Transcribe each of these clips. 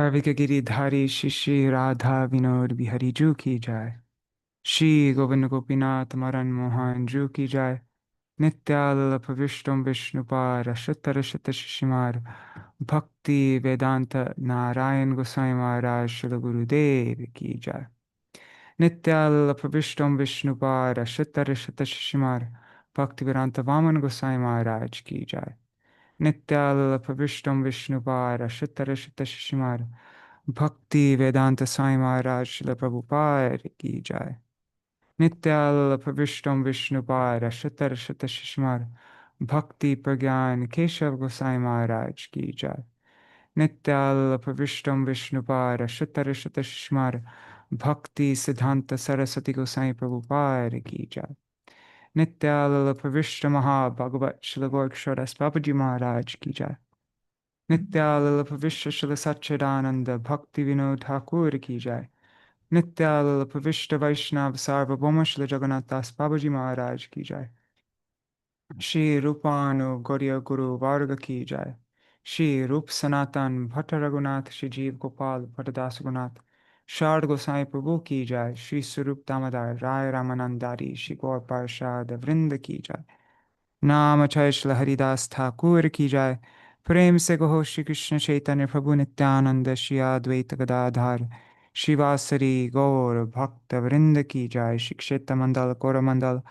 कार्तिक गिरिधारी श्री श्री राधा विनोद बिहारी जू की जाय। श्री गोविंद गोपीनाथ मरन मोहन जू की जाय। नित्यालप विष्णु विष्णुपार शतर शत शिशिमार भक्ति वेदांत नारायण गोसाई महाराज श्री गुरुदेव की जाय। नित्यालप विष्णु विष्णुपार शतर शत शिशिमार भक्ति वेदांत वामन गोसाई महाराज की जाय। नित्यालप विष्णु विष्णुपार शतर शत शिशिमार भक्ति वेदांत साई महाराज शिल प्रभुपाद की जाय। नित्यालप विष्णु विष्णुपाद शतर शत शिशुमार भक्ति प्रज्ञान केशव गोसाई महाराज की जाय। नित्यालप विष्णु विष्णुपाद शतर शत शिशुमार भक्ति सिद्धांत सरस्वती गोसाई प्रभुपाद की जाय। नित्यालप विष्णु महाभगवत शिल गोरक्षरदास बाबूजी महाराज की जाय। नित्यालप विश्व शिल सच्चिदानंद भक्ति विनोद ठाकुर की जाय। नित्यालप विष्णु वैष्णव सार्वभौम श्री जगन्नाथ दास बाबूजी महाराज की जाय। श्री रूपानु गौरी गुरु वर्ग की जाय। श्री रूप सनातन भट्ट रघुनाथ श्री जीव गोपाल भट्टदास रघुनाथ शारद गोसाई प्रभु की जाय। श्री स्वरूप दामोदर राय रामानंदारी श्री गौर पार्षद वृंद की जाय। नाम अक्षय श्री हरिदास ठाकुर की जाय। प्रेम से कहो श्री कृष्ण चैतन्य प्रभु नित्यानंद श्री अद्वैत गदाधार शिवासरी गौर भक्त वृंद की जाय। श्री क्षेत्र मंडल कोरमंडल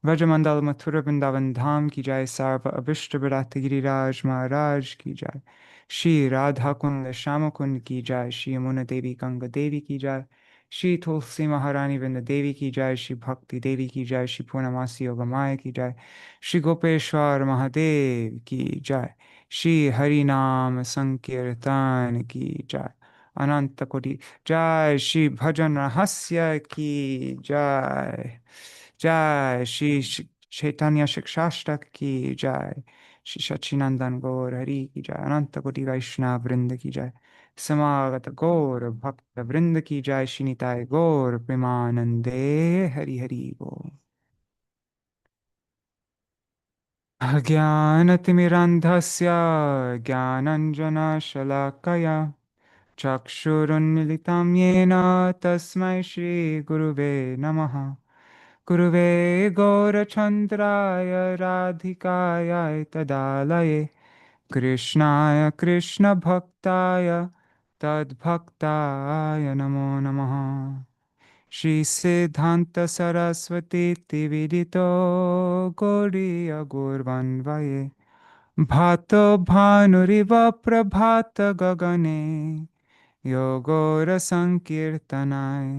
व्रजमंडल मथुरा वृंदावन धाम की जाय। सर्व अभिष्ट विराट गिरिराज महाराज की जाय। श्री राधा कुंड श्याम कुंड की जाय। श्री यमुना देवी गंग देवी की जाय। श्री तुलसी महारानी वृंद देवी की जाय। श्री भक्ति देवी की जाय। श्री पूर्णमासी योग माया की जाय। श्री गोपेश्वर महादेव की जाय। श्री हरि नाम संकीर्तन की जाय। अनंत कोटि जय। श्री भजन रहस्य की जय। जय श्री चैतन्य शिक्षाष्टक की जय। श्री सच्चिनंदन गौर हरि की जय। अनंत कोटि वैष्णव वृंद की जय। समागत गौर भक्त वृंद की जय। श्री निताय गौर प्रेमानंदे हरि हरि बोल। अज्ञानतिमिरन्धस्य ज्ञानञ्जनशलाकया चक्षुरुन्मिलितं येन तस्मै श्रीगुरुवे नमः। गुरुवे गौरचन्द्राय राधिकाय तदालये कृष्णाय कृष्णभक्ताय तद्भक्ताय नमो नमः। श्रीसिद्धान्त सरस्वती विदितो गौरीय गौर्वन्वये भातो भानुरिव प्रभात गगने योगोरसङ्कीर्तनाय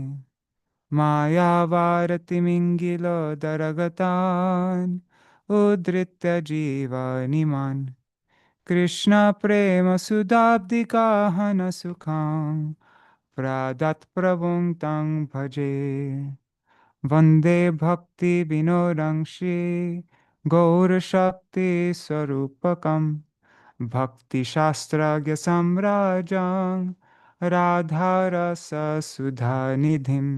मायावारतिमिङ्गिलो दरगतान् उद्धृत्य जीवनिमान् कृष्णप्रेमसुधाब्धिकाहन सुखां प्रादत्प्रभुं तं भजे। वन्दे भक्तिविनोदंषि गौरशक्तिस्वरूपकं भक्तिशास्त्रज्ञसम्राजं राधारससुधानिधिं।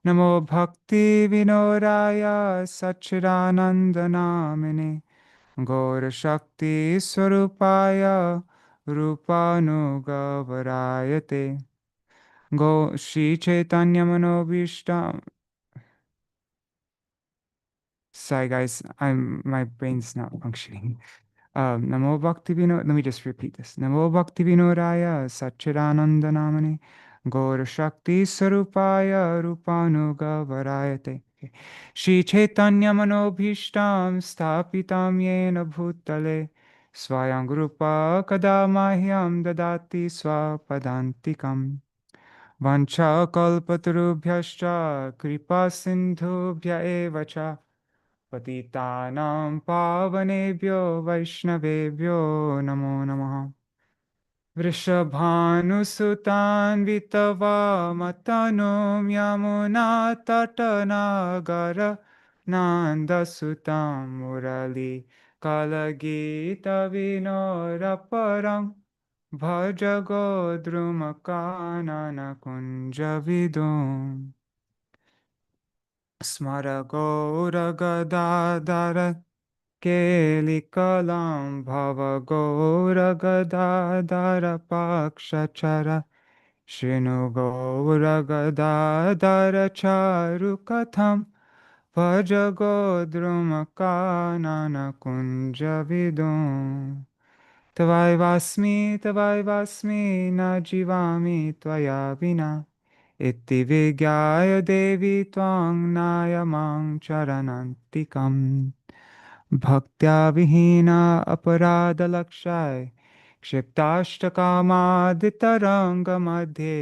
नमो भक्तिविनोदाय सच्चिदानन्दनामिने गौरशक्तिस्वरूपाय रूपानुगवरायते गो श्रीचैतन्यमनोभीष्टं. Sorry guys, my brain's not functioning. Namo Bhakti Vinod. Let me just repeat this. Namo Bhakti Vinodaya Satchidananda Namane Gaur Shakti Sarupaya Rupanuga Varayate. Shri Chaitanya Manobhishtam Sthapitam Yena Bhutale Swayam Rupa Kadamahyam Dadati Swapadantikam Vancha Kalpatarubhyascha Kripa Sindhubhya Evacha पतितानां पावनेभ्यो वैष्णवेभ्यो नमो नमः। वृषभानुसुतान्वितवामतनुं यमुनातटनागर नान्दसुतां मुरलीकलगीतविनोरपरं भज गोद्रुमकाननकुञ्जविदुम्। स्मर गौरगदाधर केलिकलां भवगौरगदाधरपाक्षचर शृणु गौरगदाधरचारुकथं भज गोद्रुमकाननकुञ्जविदुम् तवैवास्मि न जीवामि त्वया विना इति विज्ञाय देवी त्वां नायमां चरणन्तिकम् भक्त्या विहीना अपराधलक्षाय क्षिप्ताष्टकामादितरङ्गमध्ये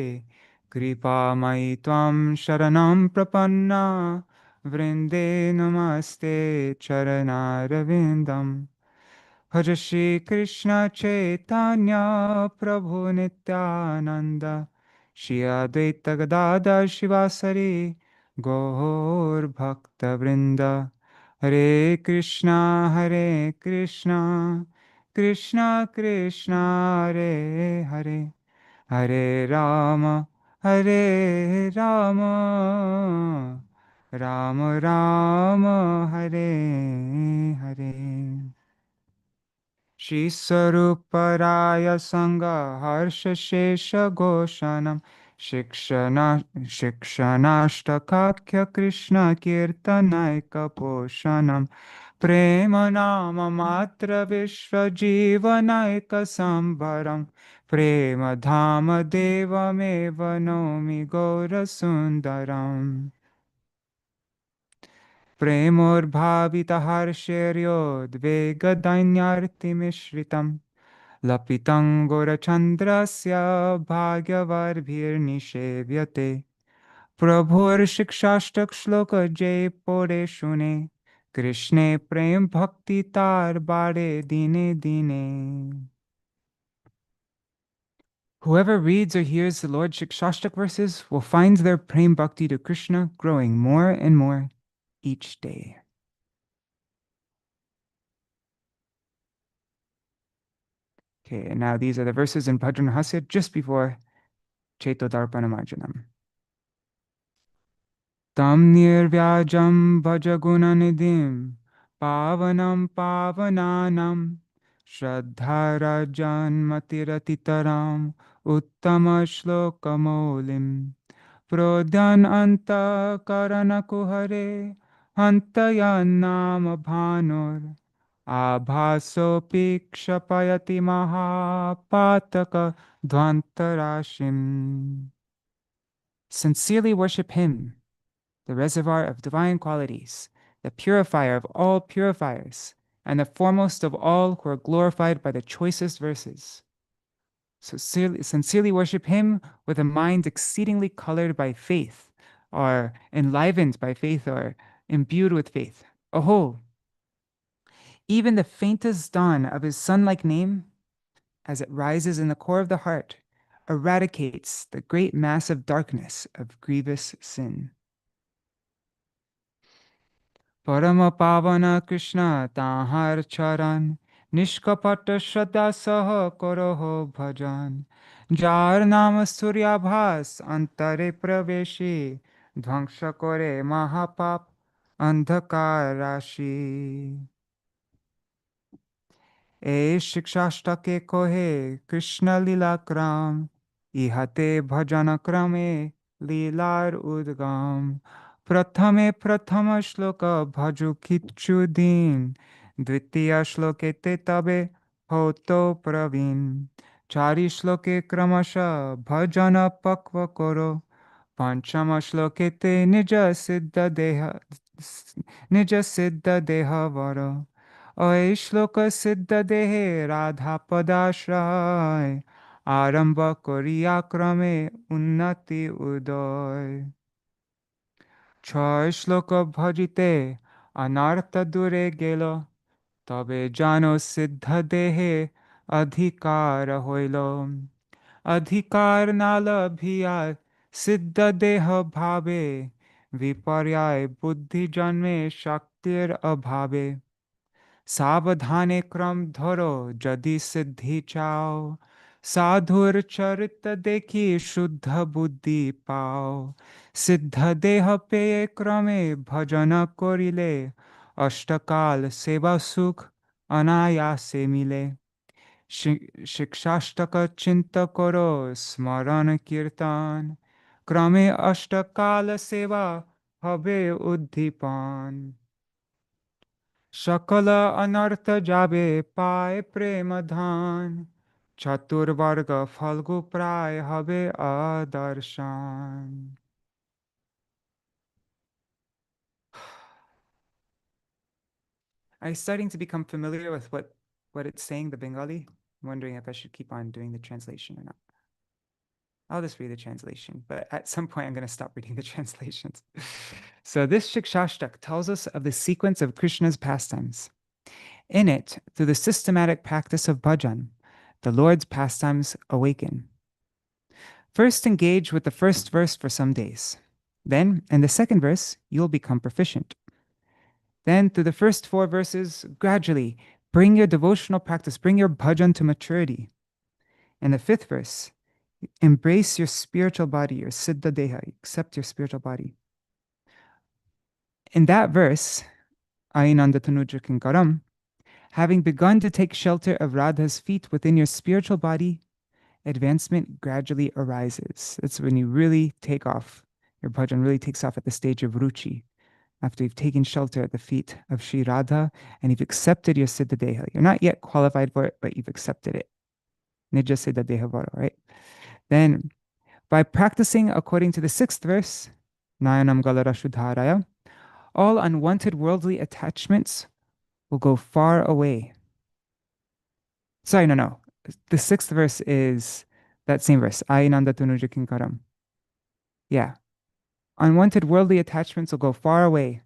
कृपामयि त्वां शरणं प्रपन्ना वृन्दे नमस्ते चरणारविन्दम् भज श्री कृष्ण चैतन्य प्रभु नित्यानंद श्री अद्वैत गदाधर शिवासरि गौर भक्त वृंद हरे कृष्णा कृष्णा कृष्णा हरे हरे हरे राम राम राम राम हरे हरे श्रीस्वरूपराय सङ्गहर्षशेषघोषणं शिक्षणाष्टकाख्य कृष्णकीर्तनैकपोषणं प्रेम नाम मात्र विश्वजीवनैकसम्भरं प्रेमधाम देवमेव नौमि गौरसुन्दरम् प्रेमोर्भावितहर्षैर्योद्वेगदैन्यार्तिमिश्रितम् लपितं भाग्यवर्भिर्निषेव्यते प्रभुर्शिक्षाष्टकश्लोकजय पौरे शुने कृष्णे प्रेम भक्ति तार बाड़े दीने दीने Whoever reads or hears the Lord Shikshashtaka verses will find their prem bhakti to Krishna growing more and more each day. Okay, and now these are the verses in Bhajana-rahasya just before Chaitodarpanamarjanam. Tam nirvyajam bhajagunanidhim pavanam pavananam shraddharajan matiratitaram uttama shlokamolim prodyan anta karanakuhare hantayannam bhanur abhasopi kshapayati mahapataka dvantarashim. Sincerely worship him, the reservoir of divine qualities, the purifier of all purifiers, and the foremost of all who are glorified by the choicest verses. So sincerely worship him with a mind exceedingly colored by faith, or enlivened by faith, or imbued with faith. Oh, even the faintest dawn of his sun-like name, as it rises in the core of the heart, eradicates the great mass of darkness of grievous sin. Parama pavana Krishna tahar charan nishkapat shraddha sah koroho bhajan jar nam suryabhas antare praveshi dhvangsha kore mahapap andhakar rashi. ए शिक्षाष्टके कोहे कृष्ण लीला क्रम इहते भजन क्रमे लीलार उद्गम प्रथमे प्रथम श्लोक भजु किच्छु दिन द्वितीय श्लोके ते तबे होतो प्रवीण चारि श्लोके क्रमशः भजन पक्व करो पंचम श्लोके ते निज सिद्ध देह वरो ओय श्लोक सिद्ध देहे राधा पदाश्रय आरंभ करिया क्रमे उन्नति उदय ছয় শ্লোক ভজিতে অনর্থ দূরে গেল তবে জানো সিদ্ধ দেহে অধিকার হইল অধিকার না লভিয়া সিদ্ধ দেহ ভাবে বিপর্যয় বুদ্ধি জন্মে শক্তির অভাবে सावधाने क्रम धरो यदि सिद्धि चाओ साधुर चरित देखी शुद्ध बुद्धि पाओ सिद्ध देह पे क्रमे भजन करिले अष्टकाल सेवा सुख अनायासे मिले शिक्षाष्टक चिंत करो स्मरण कीर्तन क्रमे अष्टकाल सेवा हबे उद्दीपन सकल अनर्थ जाबे पाए प्रेम धान चतुर्वर्ग फल्गु प्राय हबे आदर्शन. I'm starting to become familiar with what it's saying, the Bengali. I'm wondering if I should keep on doing the translation or not. I'll just read the translation, but at some point I'm going to stop reading the translations. So this Shikshashtak tells us of the sequence of Krishna's pastimes. In it, through the systematic practice of bhajan, the Lord's pastimes awaken. First engage with the first verse for some days. Then, in the second verse, you'll become proficient. Then, through the first 4 verses, gradually bring your devotional practice, bring your bhajan to maturity. In the fifth verse, embrace your spiritual body, your siddha deha, accept your spiritual body. In that verse, Ainanda Tanuja Kinkaram, having begun to take shelter of Radha's feet within your spiritual body, advancement gradually arises. That's when you really take off. Your bhajan really takes off at the stage of ruchi, after you've taken shelter at the feet of Sri Radha and you've accepted your Siddha Deha. You're not yet qualified for it, but you've accepted it. Nija Siddha Deha Vara, right? Then, by practicing according to the sixth verse, Nayanam Galarashudharaya, all unwanted worldly attachments will go far away. Sorry, no. The sixth verse is that same verse, Ainanda Tanuja Kinkaram. Yeah. Unwanted worldly attachments will go far away.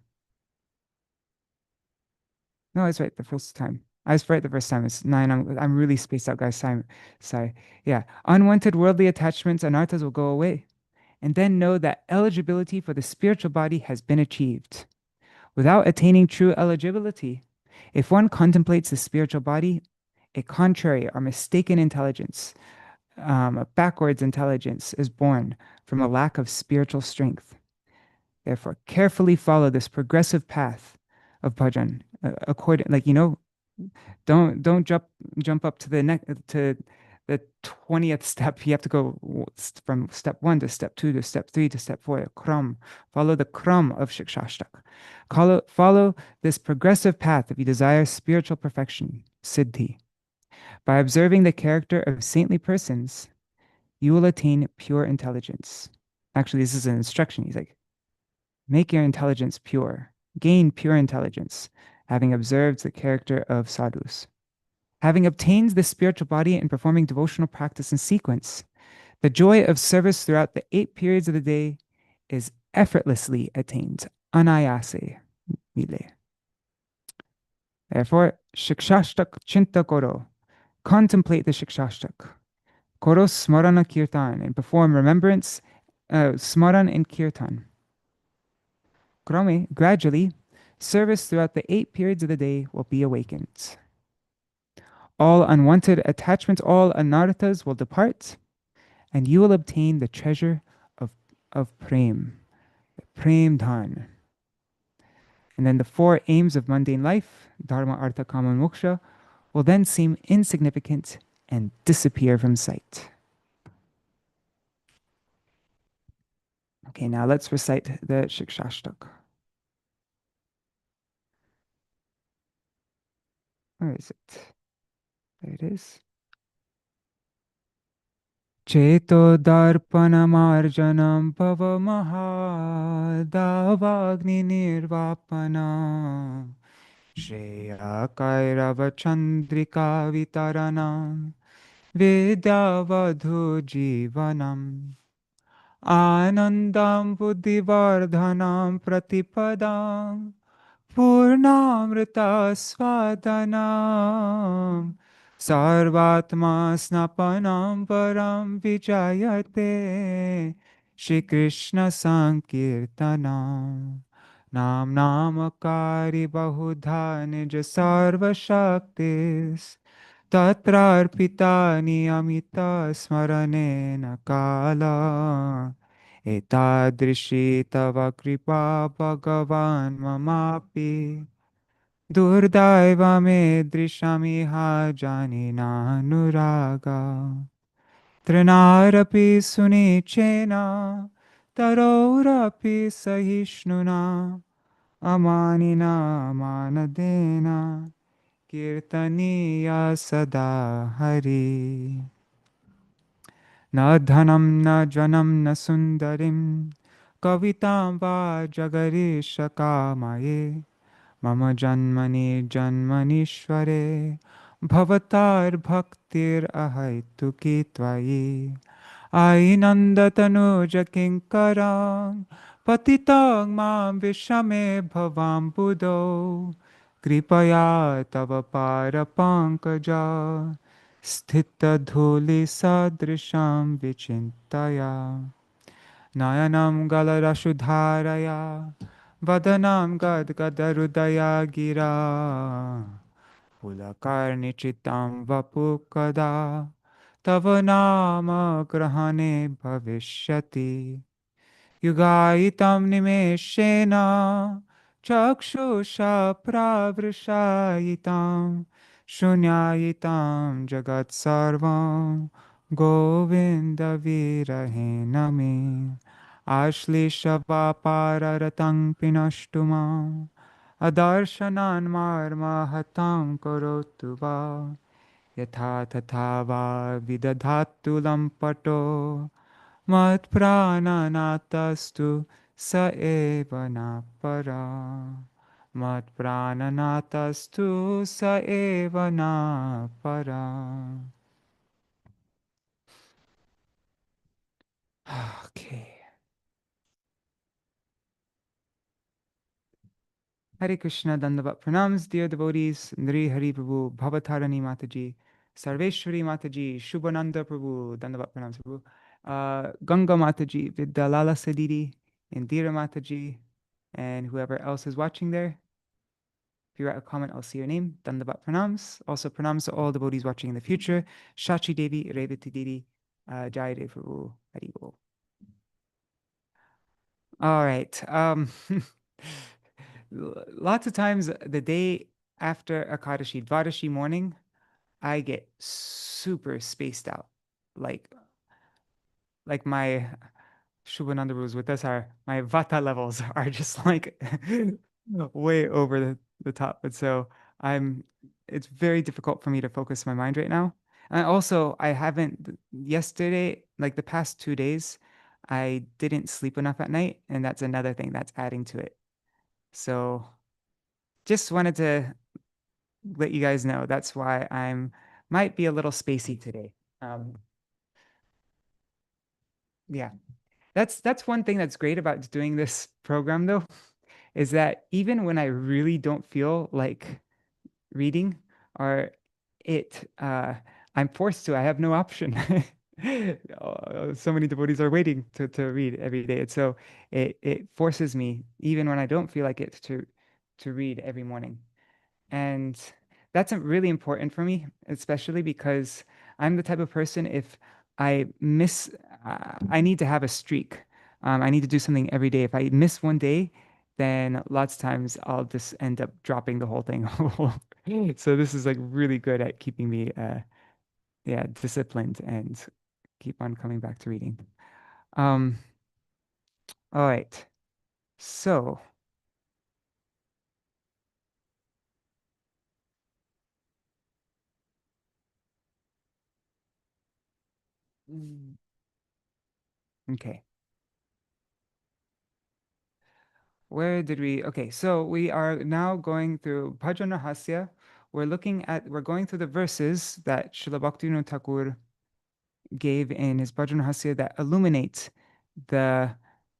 No, I was right the first time. I was right the first time. It's 9. I'm really spaced out, guys. Sorry. Yeah. Unwanted worldly attachments, anarthas will go away. And then know that eligibility for the spiritual body has been achieved. Without attaining true eligibility, if one contemplates the spiritual body, a contrary or mistaken intelligence, a backwards intelligence is born from a lack of spiritual strength. Therefore, carefully follow this progressive path of bhajan. Don't jump up to the 20th step. You have to go from step 1 to step 2 to step 3 to step 4. Kram. Follow the kram of Shikshashtak. Follow this progressive path if you desire spiritual perfection, siddhi. By observing the character of saintly persons, you will attain pure intelligence. Actually, this is an instruction. He's like, make your intelligence pure. Gain pure intelligence, having observed the character of sadhus. Having obtained the spiritual body and performing devotional practice in sequence, the joy of service throughout the 8 periods of the day is effortlessly attained. Anayase mile. Therefore, Shikshashtak chinta koro. Contemplate the Shikshashtak. Koro smarana kirtan, and perform remembrance, smaran and kirtan. Gradually, service throughout the 8 periods of the day will be awakened. All unwanted attachments, all anarthas will depart, and you will obtain the treasure of prem, prem dhan. And then the 4 aims of mundane life, dharma, artha, kama, and moksha, will then seem insignificant and disappear from sight. Okay, now let's recite the Shikshashtak. Where is it? There it is. Cheto darpanamarjanam pavamahadavagni nirvapanam Shreya kairava chandrika vitaranam Vidyavadhu jivanam Anandam buddhivardhanam pratipadam Purnamrita svadanam Sarvatma snapanam param vijayate Shri Krishna Sankirtanam Nam Namakari Bahudha Nija Sarva Shaktis Tatrarpita Niyamita Smaranena Kala Etadrishi Tava Kripa Bhagavan Mamapi Durdaiva me drishamiha janina nuraga. Trinarapi sunichena tarorapi sahishnuna amanina manadena kirtaniya sada hari. Na dhanam na janam na sundarim kavitam va jagarisha kamaye mama janmani janmanishware bhavatar bhaktir ahaituki tvayi ainandatanu jakinkaram patitang mam vishame bhavam buddho kripaya tava para pankaja sthita dhuli sadrisham vichintaya nayanam galarashudharaya vadanam gadgadarudaya gira Pulakarnichitam vapukada tava nama grahane bhavishyati Yugaitam nimeshena chakshusha pravrishayitam Shunyayitam jagat sarvam Govinda virahena me Ashlisha vapararatang pinashtumam Adarshanan marmahatam korotu va Yatha tatha va vidadhatu lampato Mat prananatastu sa eva na para Mat prananatastu sa eva na para. Okay. Hare Krishna Dandavat Pranams, dear devotees, Nri Hari Prabhu, Bhavatarani Mataji, Sarveshwari Mataji, Shubhananda Prabhu, Dandavat Pranams Prabhu, Ganga Mataji, Vidyalala Sadidi, Indira Mataji, and whoever else is watching there. If you write a comment, I'll see your name. Dandavat Pranams. Also pranams to all devotees watching in the future. Shachi Devi, Revati Devi, Jai Dev Prabhu, Hari Bol. All right. Lots of times the day after Akadashi, Dvadashi morning, I get super spaced out. Like my Shubhananda rules with us are my vata levels are just like way over the top. But so it's very difficult for me to focus my mind right now. And also I haven't yesterday, like the past 2 days, I didn't sleep enough at night, and that's another thing that's adding to it. So just wanted to let you guys know that's why I'm might be a little spacey today. Um, yeah, that's one thing that's great about doing this program though, is that even when I really don't feel like reading or it, I'm forced to. I have no option. So many devotees are waiting to read every day, and so it forces me, even when I don't feel like it, to read every morning. And that's really important for me, especially because I'm the type of person, if I miss, I need to have a streak. I need to do something every day. If I miss one day, then lots of times I'll just end up dropping the whole thing. So this is like really good at keeping me, yeah, disciplined and keep on coming back to reading. Um, all right. So, mm, okay. Where did we? Okay, so we are now going through Bhajana-rahasya. We're going through the verses that Srila Bhaktivinoda Thakur gave in his Bhajana-rahasya that illuminate the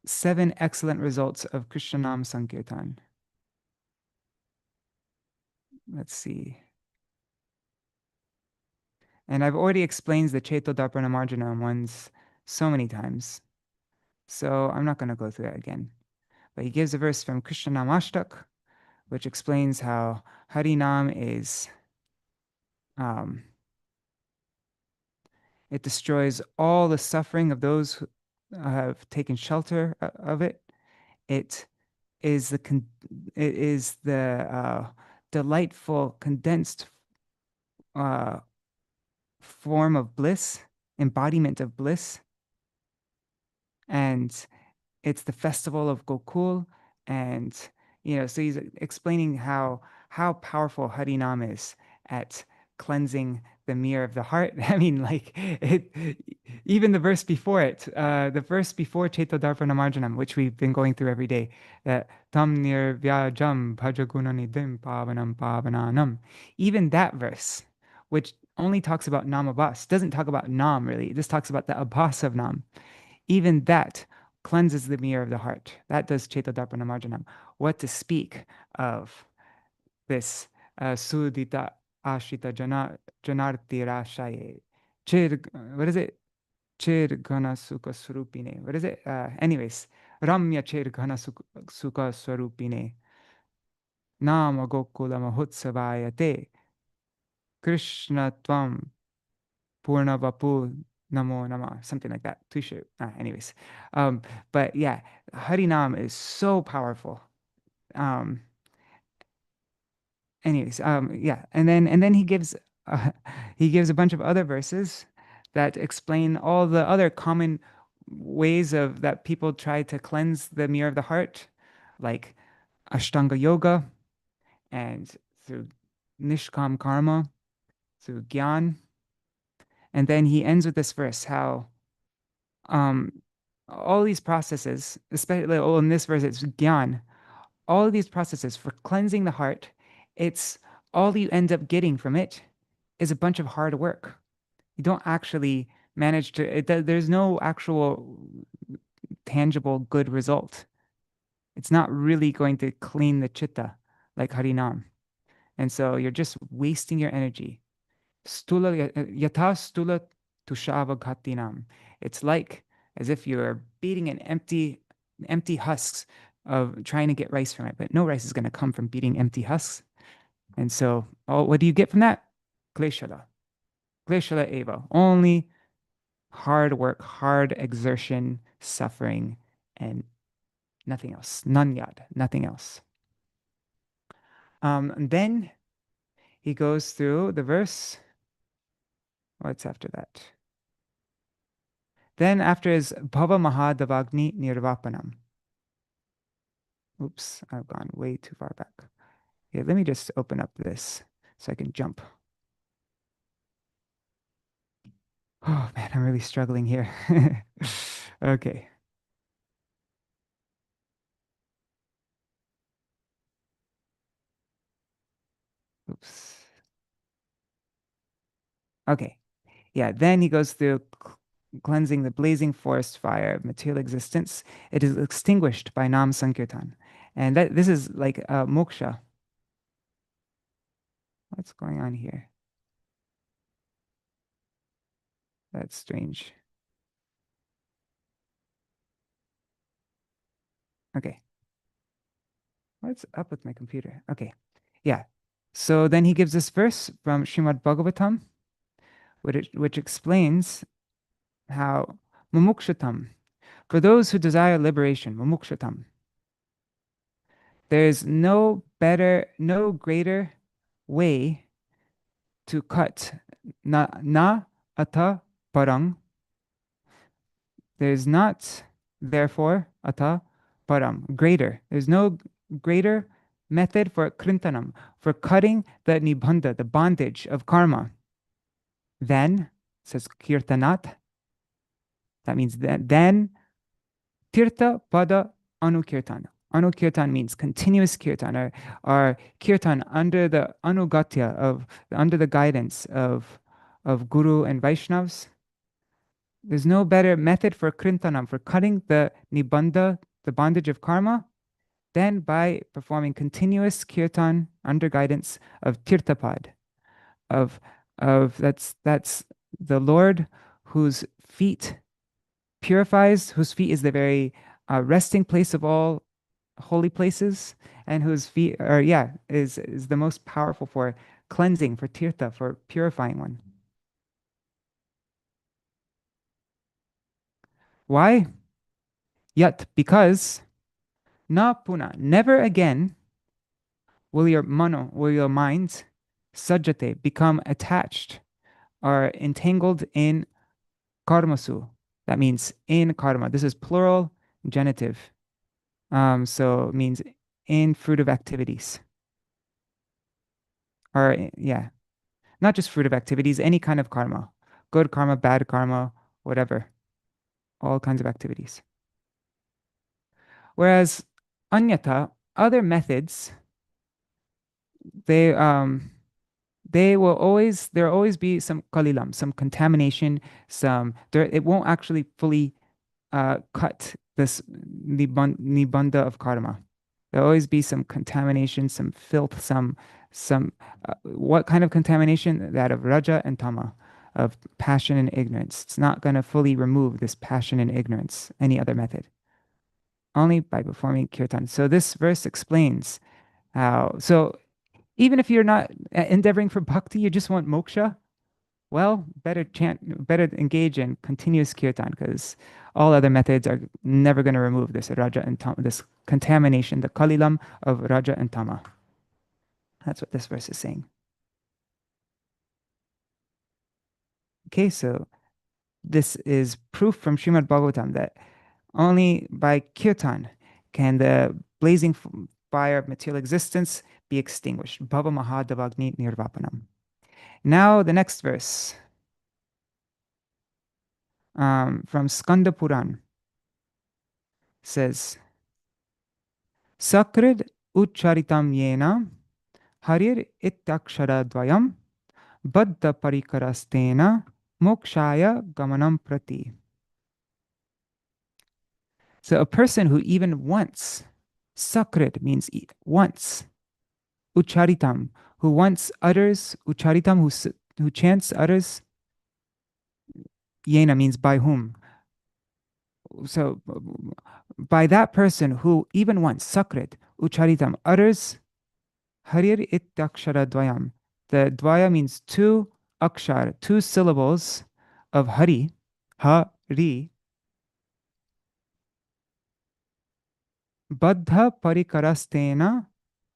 7 excellent results of Krishnanam Sankirtan. Let's see. And I've already explained the Chaitodarpana Marjana ones so many times, so I'm not going to go through that again. But he gives a verse from Krishnanam Ashtak, which explains how Harinam is it destroys all the suffering of those who have taken shelter of it. It is the delightful, condensed uh, form of bliss, embodiment of bliss. And it's the festival of Gokul. And, so he's explaining how powerful Harinam is at cleansing the mirror of the heart. I mean, like even the verse before it, the verse before Cetodarpanamarjanam, which we've been going through every day, that tam nirvyajam bhajagunanidim pavanam pavananam. Even that verse, which only talks about Nam Abhas, doesn't talk about Nam really. This talks about the Abhas of Nam. Even that cleanses the mirror of the heart. That does Cetodarpana Marjanam. What to speak of this Sudita Ashrita Janarti Rashaye. What is it? Chir Gana Sukha Swarupine. What is it? Anyways, Ramya Chir Gana Sukha Swarupine. Nama Gokula Mahotsavayate. Krishna Tvam Purna Vapu Namo Nama, something like that. Tushu. Anyways, but yeah, Harinam is so powerful. Um, yeah, and then uh, he gives a bunch of other verses that explain all the other common ways of that people try to cleanse the mirror of the heart, like Ashtanga Yoga and through Nishkam Karma, through Gyan. And then he ends with this verse, how um, all these processes, especially in this verse, it's Gyan, all of these processes for cleansing the heart, it's all you end up getting from it is a bunch of hard work. You don't actually manage to, there's no actual tangible good result. It's not really going to clean the chitta like Harinam. And so you're just wasting your energy. Stula yatha stula tushava ghatinam. It's like as if you're beating an empty husks of trying to get rice from it, but no rice is going to come from beating empty husks. And so, what do you get from that? Kleshala. Kleshala eva. Only hard work, hard exertion, suffering, and nothing else. Nanyad, nothing else. And then he goes through the verse. What's after that? Then after is Bhava Mahadavagni Nirvapanam. Oops, I've gone way too far back. Yeah, let me just open up this so I can jump. Oh man, I'm really struggling here. Okay. Oops. Okay. Yeah, then he goes through cleansing the blazing forest fire of material existence. It is extinguished by Nam Sankirtan. And this is like moksha. What's going on here? That's strange. Okay. What's up with my computer? Okay. Yeah. So then he gives this verse from Srimad Bhagavatam, which explains how mumukshatam, for those who desire liberation, mumukshatam, there's no better, no greater way to cut na ata parang. There's not, therefore, ata param, greater. There's no greater method for krintanam, for cutting the nibandha, the bondage of karma, than, says kirtanat. That means that then tirtha pada anukirtan. Anukirtan means continuous kirtan, or kirtan under the anugatya of, under the guidance of Guru and Vaishnavas. There's no better method for krintanam, for cutting the nibandha, the bondage of karma, than by performing continuous kirtan under guidance of tirthapad, of that's the Lord whose feet purifies, whose feet is the very resting place of all holy places, and whose feet are, yeah, is the most powerful for cleansing, for tirtha, for purifying one. Why? Yet because na puna, never again will your minds, sajjate, become attached or entangled in karmasu. That means in karma. This is plural genitive. So it means in fruitive activities. Or yeah, not just fruitive activities, any kind of karma. Good karma, bad karma, whatever. All kinds of activities. Whereas anyata, other methods, they they will always there will always be some kalilam, some contamination, some there it won't actually fully cut this nibandha of karma. There'll always be some contamination, some filth, some what kind of contamination? That of raja and tama, of passion and ignorance. It's not going to fully remove this passion and ignorance any other method, only by performing kirtan. So this verse explains how. So even if you're not endeavoring for bhakti, you just want moksha, well, better chant, better engage in continuous kirtan because all other methods are never going to remove this raja and tama, this contamination, the kalilam of raja and tama. That's what this verse is saying. Okay, so this is proof from Srimad Bhagavatam that only by kirtan can the blazing fire of material existence be extinguished. Bhava Mahadavagni Nirvapanam. Now the next verse from Skanda Puran says, Sakrid Ucharitam Yena Harir Itakshara Dvayam Baddha Parikarastena Mokshaya Gamanam Prati. So a person who even once, Sakrid means once, Ucharitam, who once utters, Ucharitam, who chants, utters, Yena means by whom. So by that person who even once, Sakrit, Ucharitam, utters Harir Itakshara Dvayam. The Dvaya means two akshar, two syllables of Hari, Hari, Baddha Parikarastena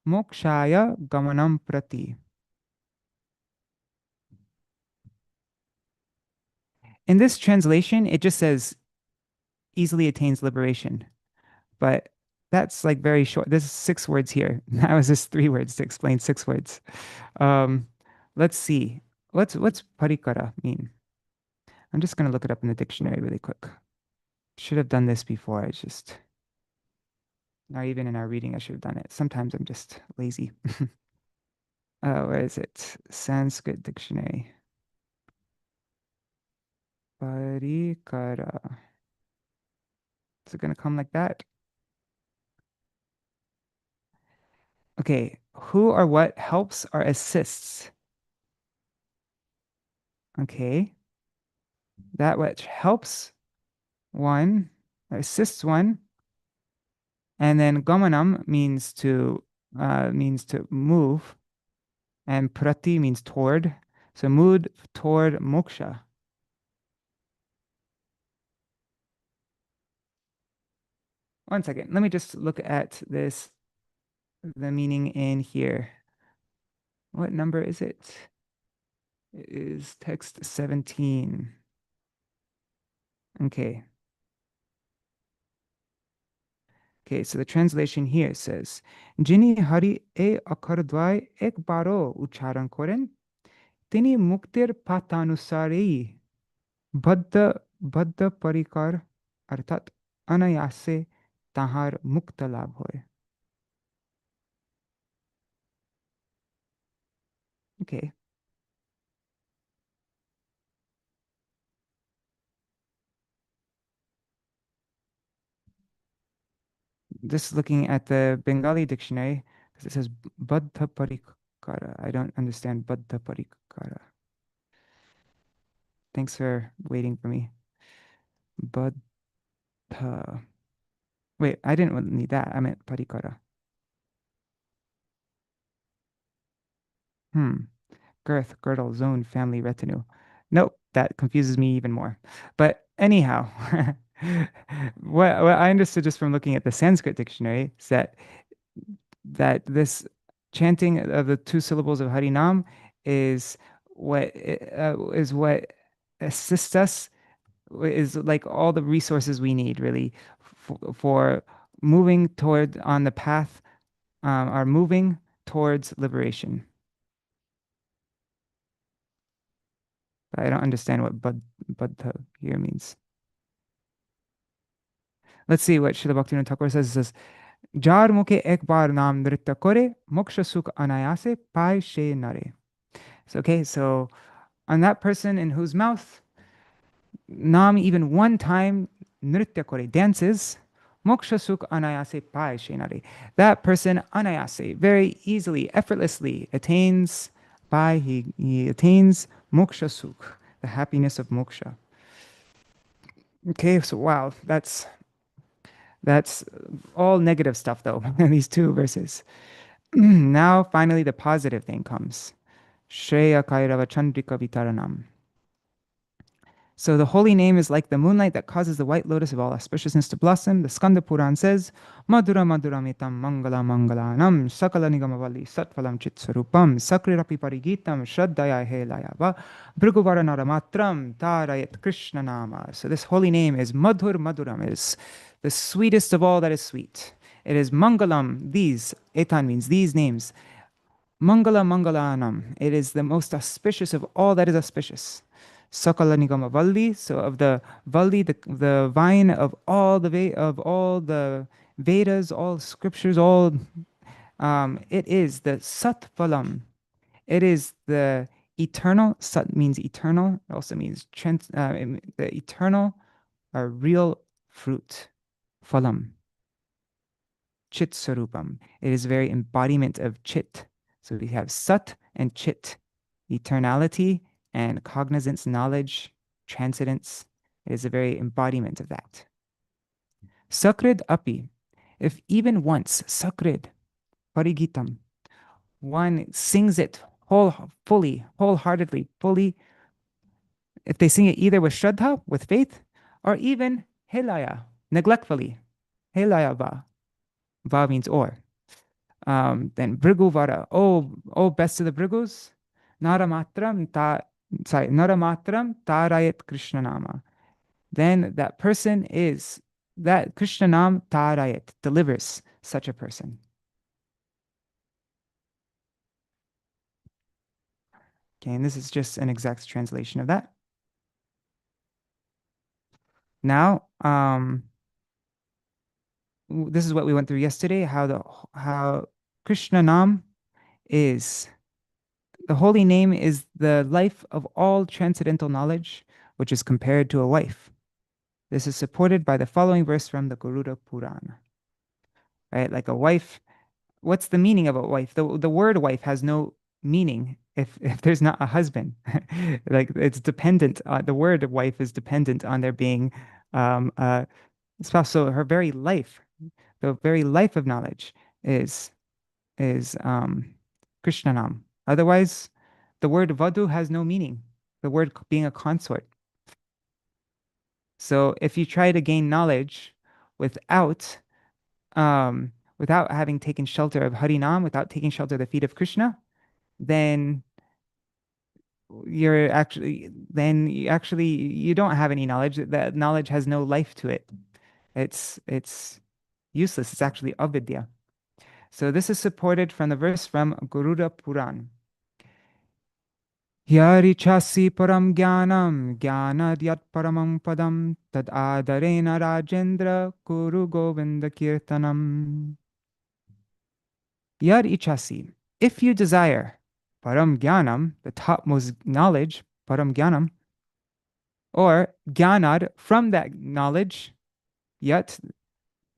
Mokshaya Gamanam Prati. In this translation, it just says easily attains liberation. But that's like very short. There's 6 words here. That was just 3 words to explain 6 words. Let's see. What's parikara mean? I'm just gonna look it up in the dictionary really quick. Should have done this before. I just now even in our reading, I should have done it. Sometimes I'm just lazy. Where is it? Sanskrit dictionary. Parikara. Is it gonna come like that? Okay, who or what helps or assists? Okay, that which helps one, assists one, and then gamanam means to move, and prati means toward. So move toward moksha. One second, let me just look at this, the meaning in here. What number is it? It is text 17. Okay. Okay, so the translation here says, Jini Hari e akardvai ek baro ucharan koren, tini muktir patanusari baddha parikar arthat anayase tahar mukta labh hoy. Okay. Just looking at the Bengali dictionary, because it says baddha parikara. I don't understand baddha parikara. Thanks for waiting for me. Baddha. Wait, I didn't need that. I meant parikara. Girth, girdle, zone, family, retinue. Nope, that confuses me even more. But anyhow, what I understood just from looking at the Sanskrit dictionary is that this Chanting of the two syllables of Harinam is what assists us, is like all the resources we need really for moving toward on the path, are moving towards liberation. But I don't understand what buddha here means. Let's see what Srila Bhaktivinoda Thakur says. It says, Jar mukhe ek bar naam nritya kore, moksha sukh anayase pai she nare. So, okay, so on that person in whose mouth Nam even one time nritya kore, dances, moksha sukh anayase pai shenare. That person anayase, very easily, effortlessly attains, he attains moksha sukh, the happiness of moksha. Okay, so wow, that's all negative stuff though, in these two verses. Now finally the positive thing comes. Shreya Kairava Chandrika Vitaranam. So the holy name is like the moonlight that causes the white lotus of all auspiciousness to blossom. The Skanda Puran says, Madhura Madhuramitam Mangala Mangalanam Sakala Nigamavali Satvalam Chitsarupam Sakrirapi Parigitam Shraddaya Helayava Bhriguvara Naramatram Tarayat Krishna Nama. So this holy name is Madhur Madhuram, is the sweetest of all that is sweet. It is Mangalam, these, Etan means these names. Mangala Mangalanam, it is the most auspicious of all that is auspicious. Sakala Nigama Valli, so of the Valli, the vine of all the Vedas, all scriptures, all it is the Sat Phalam. It is the eternal. Sat means eternal. It also means the eternal, real fruit. Phalam. Chit Sarupam. It is very embodiment of Chit. So we have Sat and Chit, eternality and cognizance, knowledge, transcendence. It is a very embodiment of that. Sakrid api, if even once, sakrid, parigitam, one sings it wholeheartedly, fully, if they sing it either with shraddha, with faith, or even helaya, neglectfully, helaya va means or. Then Bhriguvara, oh best of the Bhrigus, Naramatram Tarayat Krishna Nama. Then that person is, that Krishna Nam Tarayat, delivers such a person. Okay, and this is just an exact translation of that. Now, this is what we went through yesterday, how Krishna Nam is, the holy name is the life of all transcendental knowledge, which is compared to a wife. This is supported by the following verse from the Garuda Purana. Right? Like a wife, what's the meaning of a wife? The word wife has no meaning if there's not a husband. Like it's dependent on, the word wife is dependent on there being a spouse. So her very life, the very life of knowledge is Krishnanam. Otherwise, the word vadu has no meaning. The word being a consort. So if you try to gain knowledge without without having taken shelter of Harinam, without taking shelter of the feet of Krishna, then you don't have any knowledge. That knowledge has no life to it. It's useless. It's actually avidya. So this is supported from the verse from Garuda Puran. Yarichasi param jnanam jnanadyat paramam padam tad adarena rajendra kuru govinda kirtanam. Yarichasi, if you desire param jnanam, the topmost knowledge, param jnanam, or jnanad, from that knowledge, yet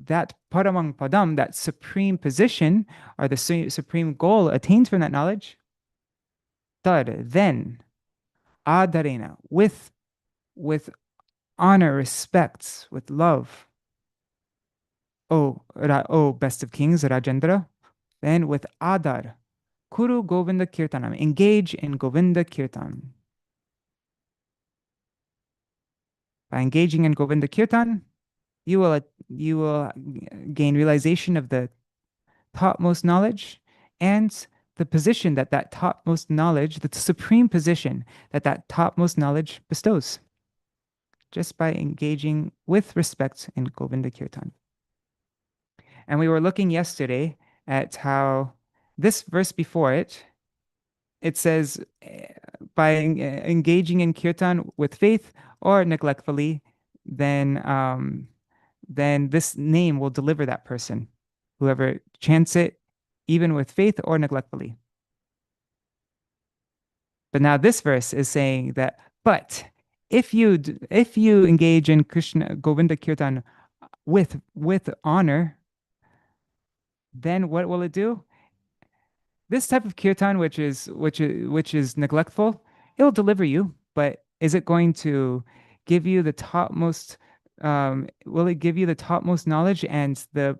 that paramang padam, that supreme position, or the supreme goal attained from that knowledge, tad, then, adarena, with honor, respect, with love, O best of kings, Rajendra, then with adar, kuru Govinda Kirtanam, engage in Govinda Kirtan. By engaging in Govinda Kirtan, you will gain realization of the topmost knowledge, and the position that that topmost knowledge, the supreme position that that topmost knowledge bestows, just by engaging with respect in Govinda Kirtan. And we were looking yesterday at how this verse before it, it says, by engaging in kirtan with faith or neglectfully, then this name will deliver that person, whoever chants it, even with faith or neglectfully. But now this verse is saying that, but if you engage in Krishna Govinda Kirtan with honor, then what will it do? This type of kirtan, which is neglectful, it'll deliver you. But is it going to give you the topmost? Will it give you the topmost knowledge and the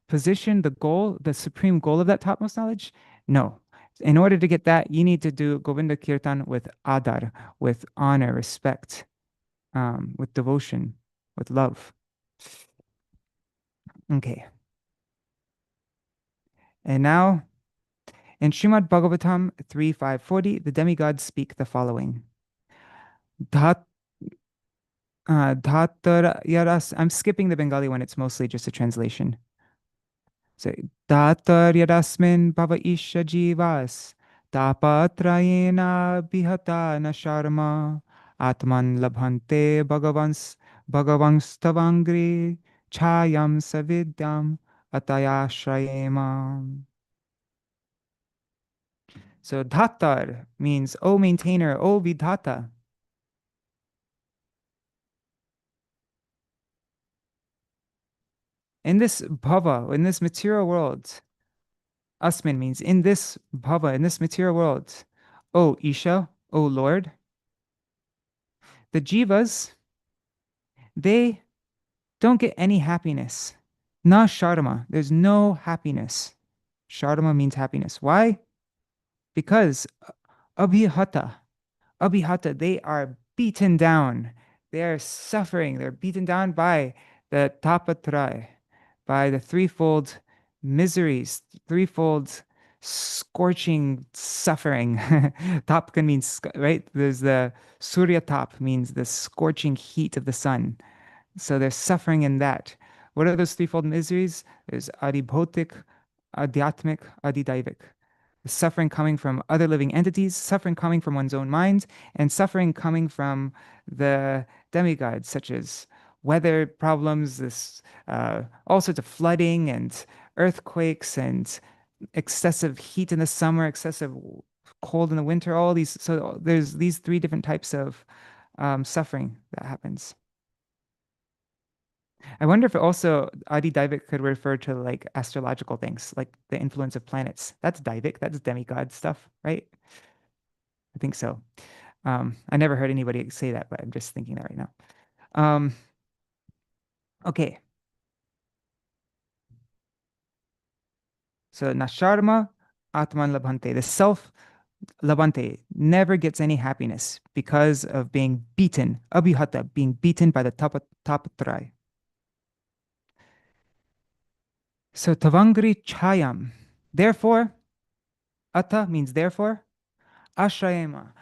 position, the goal, the supreme goal of that topmost knowledge? No. In order to get that, you need to do Govinda Kirtan with adar, with honor, respect, with devotion, with love. Okay. And now, in Srimad Bhagavatam 3.540, the demigods speak the following. Dhatar I'm skipping the Bengali one, it's mostly just a translation. So, Dhatar yarasmin bhava isha jivas, tapatrayena bihata na sharma, atman labhante bhagavans tavangri, chayam savidyam atayashrayema. So Dhatar means, O maintainer, O Vidhata. In this bhava, in this material world, asmin means in this bhava, in this material world, O Isha, O Lord, the jivas, they don't get any happiness. Na sharma, there's no happiness. Sharma means happiness. Why? Because abhihata, they are beaten down. They are suffering. They're beaten down by the tapatrai, by the threefold miseries, threefold scorching suffering. Tapka means, right? There's the Surya tap, means the scorching heat of the sun. So they're suffering in that. What are those threefold miseries? There's adibhotik, adhyatmic, adidaivik. Suffering coming from other living entities, suffering coming from one's own mind, and suffering coming from the demigods, such as weather problems, all sorts of flooding and earthquakes and excessive heat in the summer, excessive cold in the winter. All these, so there's these three different types of suffering that happens. I wonder if also Adi Daivik could refer to like astrological things, like the influence of planets. That's Daivik, that's demigod stuff, right? I think so. I never heard anybody say that, but I'm just thinking that right now. Okay. So Nasharma Atman Labhante, the self Labhante never gets any happiness because of being beaten, Abhihata, being beaten by the Tapatrai. So Tavangri Chayam. Therefore, Ata means therefore, Ashrayema.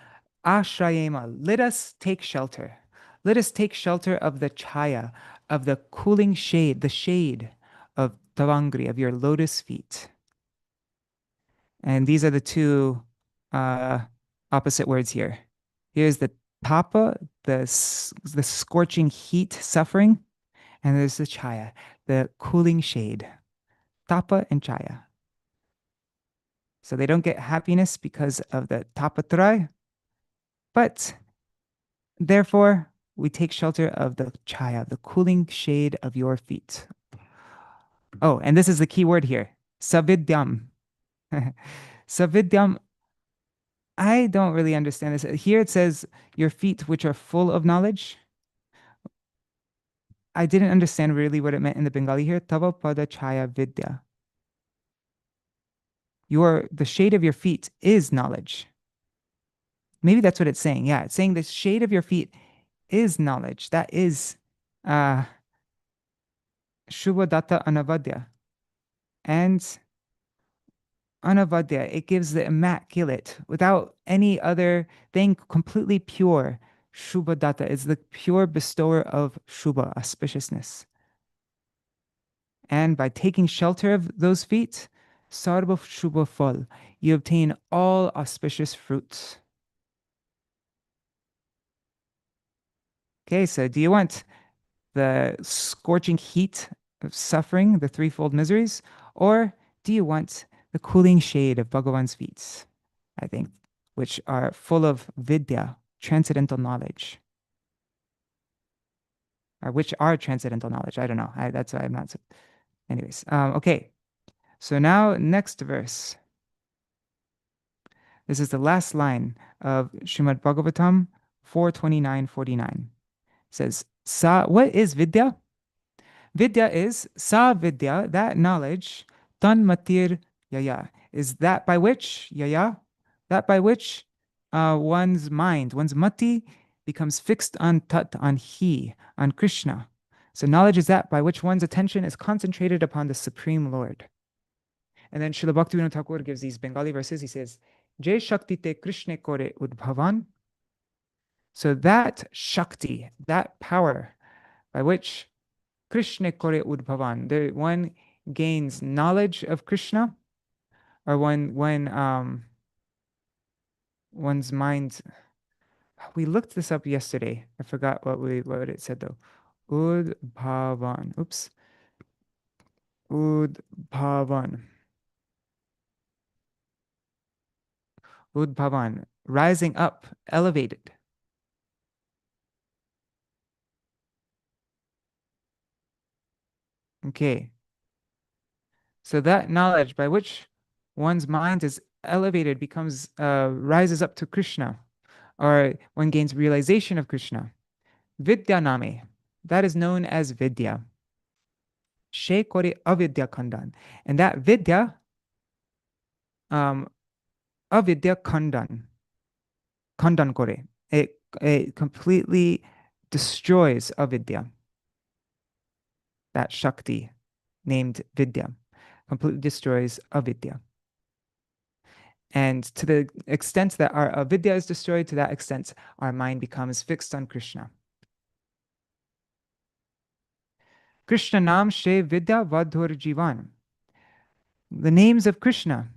Ashrayema. Let us take shelter. Let us take shelter of the chaya, of the cooling shade, the shade of Tavangri, of your lotus feet. And these are the two opposite words here. Here's the tapa, the scorching heat, suffering, and there's the chaya, the cooling shade. Tapa and chaya. So they don't get happiness because of the tapatrai, but therefore we take shelter of the chaya, the cooling shade of your feet. Oh, and this is the key word here, savidyam. Savidyam, I don't really understand this. Here it says your feet, which are full of knowledge. I didn't understand really what it meant in the Bengali here. Tava pada chaya vidya. The shade of your feet is knowledge. Maybe that's what it's saying. Yeah, it's saying the shade of your feet is knowledge. That is uh Shubha Datta Anavadya. And Anavadya, it gives the immaculate, without any other thing, completely pure. Shubha Datta is the pure bestower of Shubha, auspiciousness. And by taking shelter of those feet, Sarva Shubha Phal, you obtain all auspicious fruits. Okay, so do you want the scorching heat of suffering, the threefold miseries, or do you want the cooling shade of Bhagavan's feet? I think, which are full of vidya, transcendental knowledge, or which are transcendental knowledge. I don't know. That's why I'm not. Anyways, okay. So now, next verse. This is the last line of Srimad Bhagavatam 4:29-49. It says, what is vidya? Vidya is sa vidya, that knowledge, tan matir yaya, is that by which, yaya, that by which one's mind, one's mati becomes fixed on tat, on he, on Krishna. So knowledge is that by which one's attention is concentrated upon the Supreme Lord. And then Srila Bhaktivinoda Thakur gives these Bengali verses. He says, Jai Shakti te Krishna kore udbhavan. So that Shakti, that power by which Krishna kore udbhavan, one gains knowledge of Krishna, or when one's mind. We looked this up yesterday. I forgot what it said though. Udbhavan. Oops. Udbhavan. Udbhavan. Rising up, elevated. Okay. So that knowledge by which one's mind is elevated becomes rises up to Krishna, or one gains realization of Krishna. Vidya name, that is known as Vidya. She kore avidya khandan. And that Vidya, avidya khandan, khandan kore. It completely destroys avidya. That Shakti named Vidya completely destroys avidya. And to the extent that our avidya is destroyed, to that extent, our mind becomes fixed on Krishna. Krishna Nam She Vidya Vadhur Jivan. The names of Krishna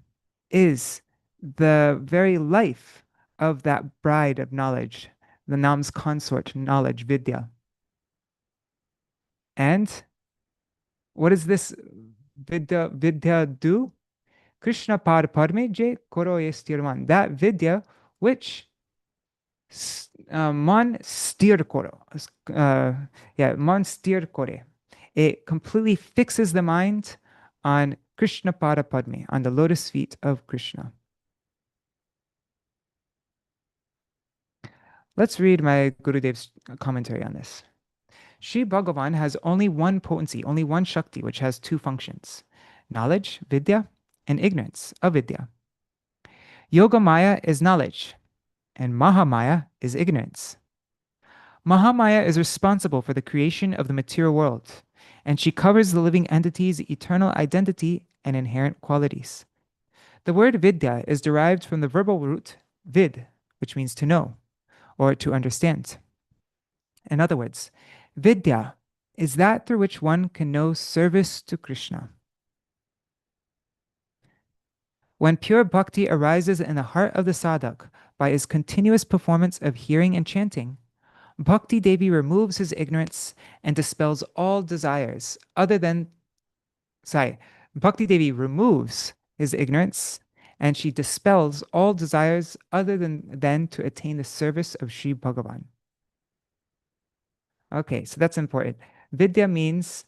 is the very life of that bride of knowledge, the Nam's consort, knowledge, Vidya. And what does this Vidya do? Krishna par parme je koro estirman. That Vidya which man stir koro. Man stir kore. It completely fixes the mind on Krishna Pada Padme, on the lotus feet of Krishna. Let's read my Gurudev's commentary on this. Sri Bhagavan has only one potency, only one Shakti, which has two functions: knowledge, Vidya, and ignorance, Avidya. Yoga Maya is knowledge, and Mahamaya is ignorance. Mahamaya is responsible for the creation of the material world, and she covers the living entity's eternal identity and inherent qualities. The word Vidya is derived from the verbal root vid, which means to know or to understand. In other words, Vidya is that through which one can know service to Krishna. When pure bhakti arises in the heart of the sadhak by his continuous performance of hearing and chanting, Bhakti Devi removes his ignorance and dispels all desires other than, Bhakti Devi removes his ignorance and she dispels all desires other than to attain the service of Sri Bhagavan. Okay, so that's important. Vidya means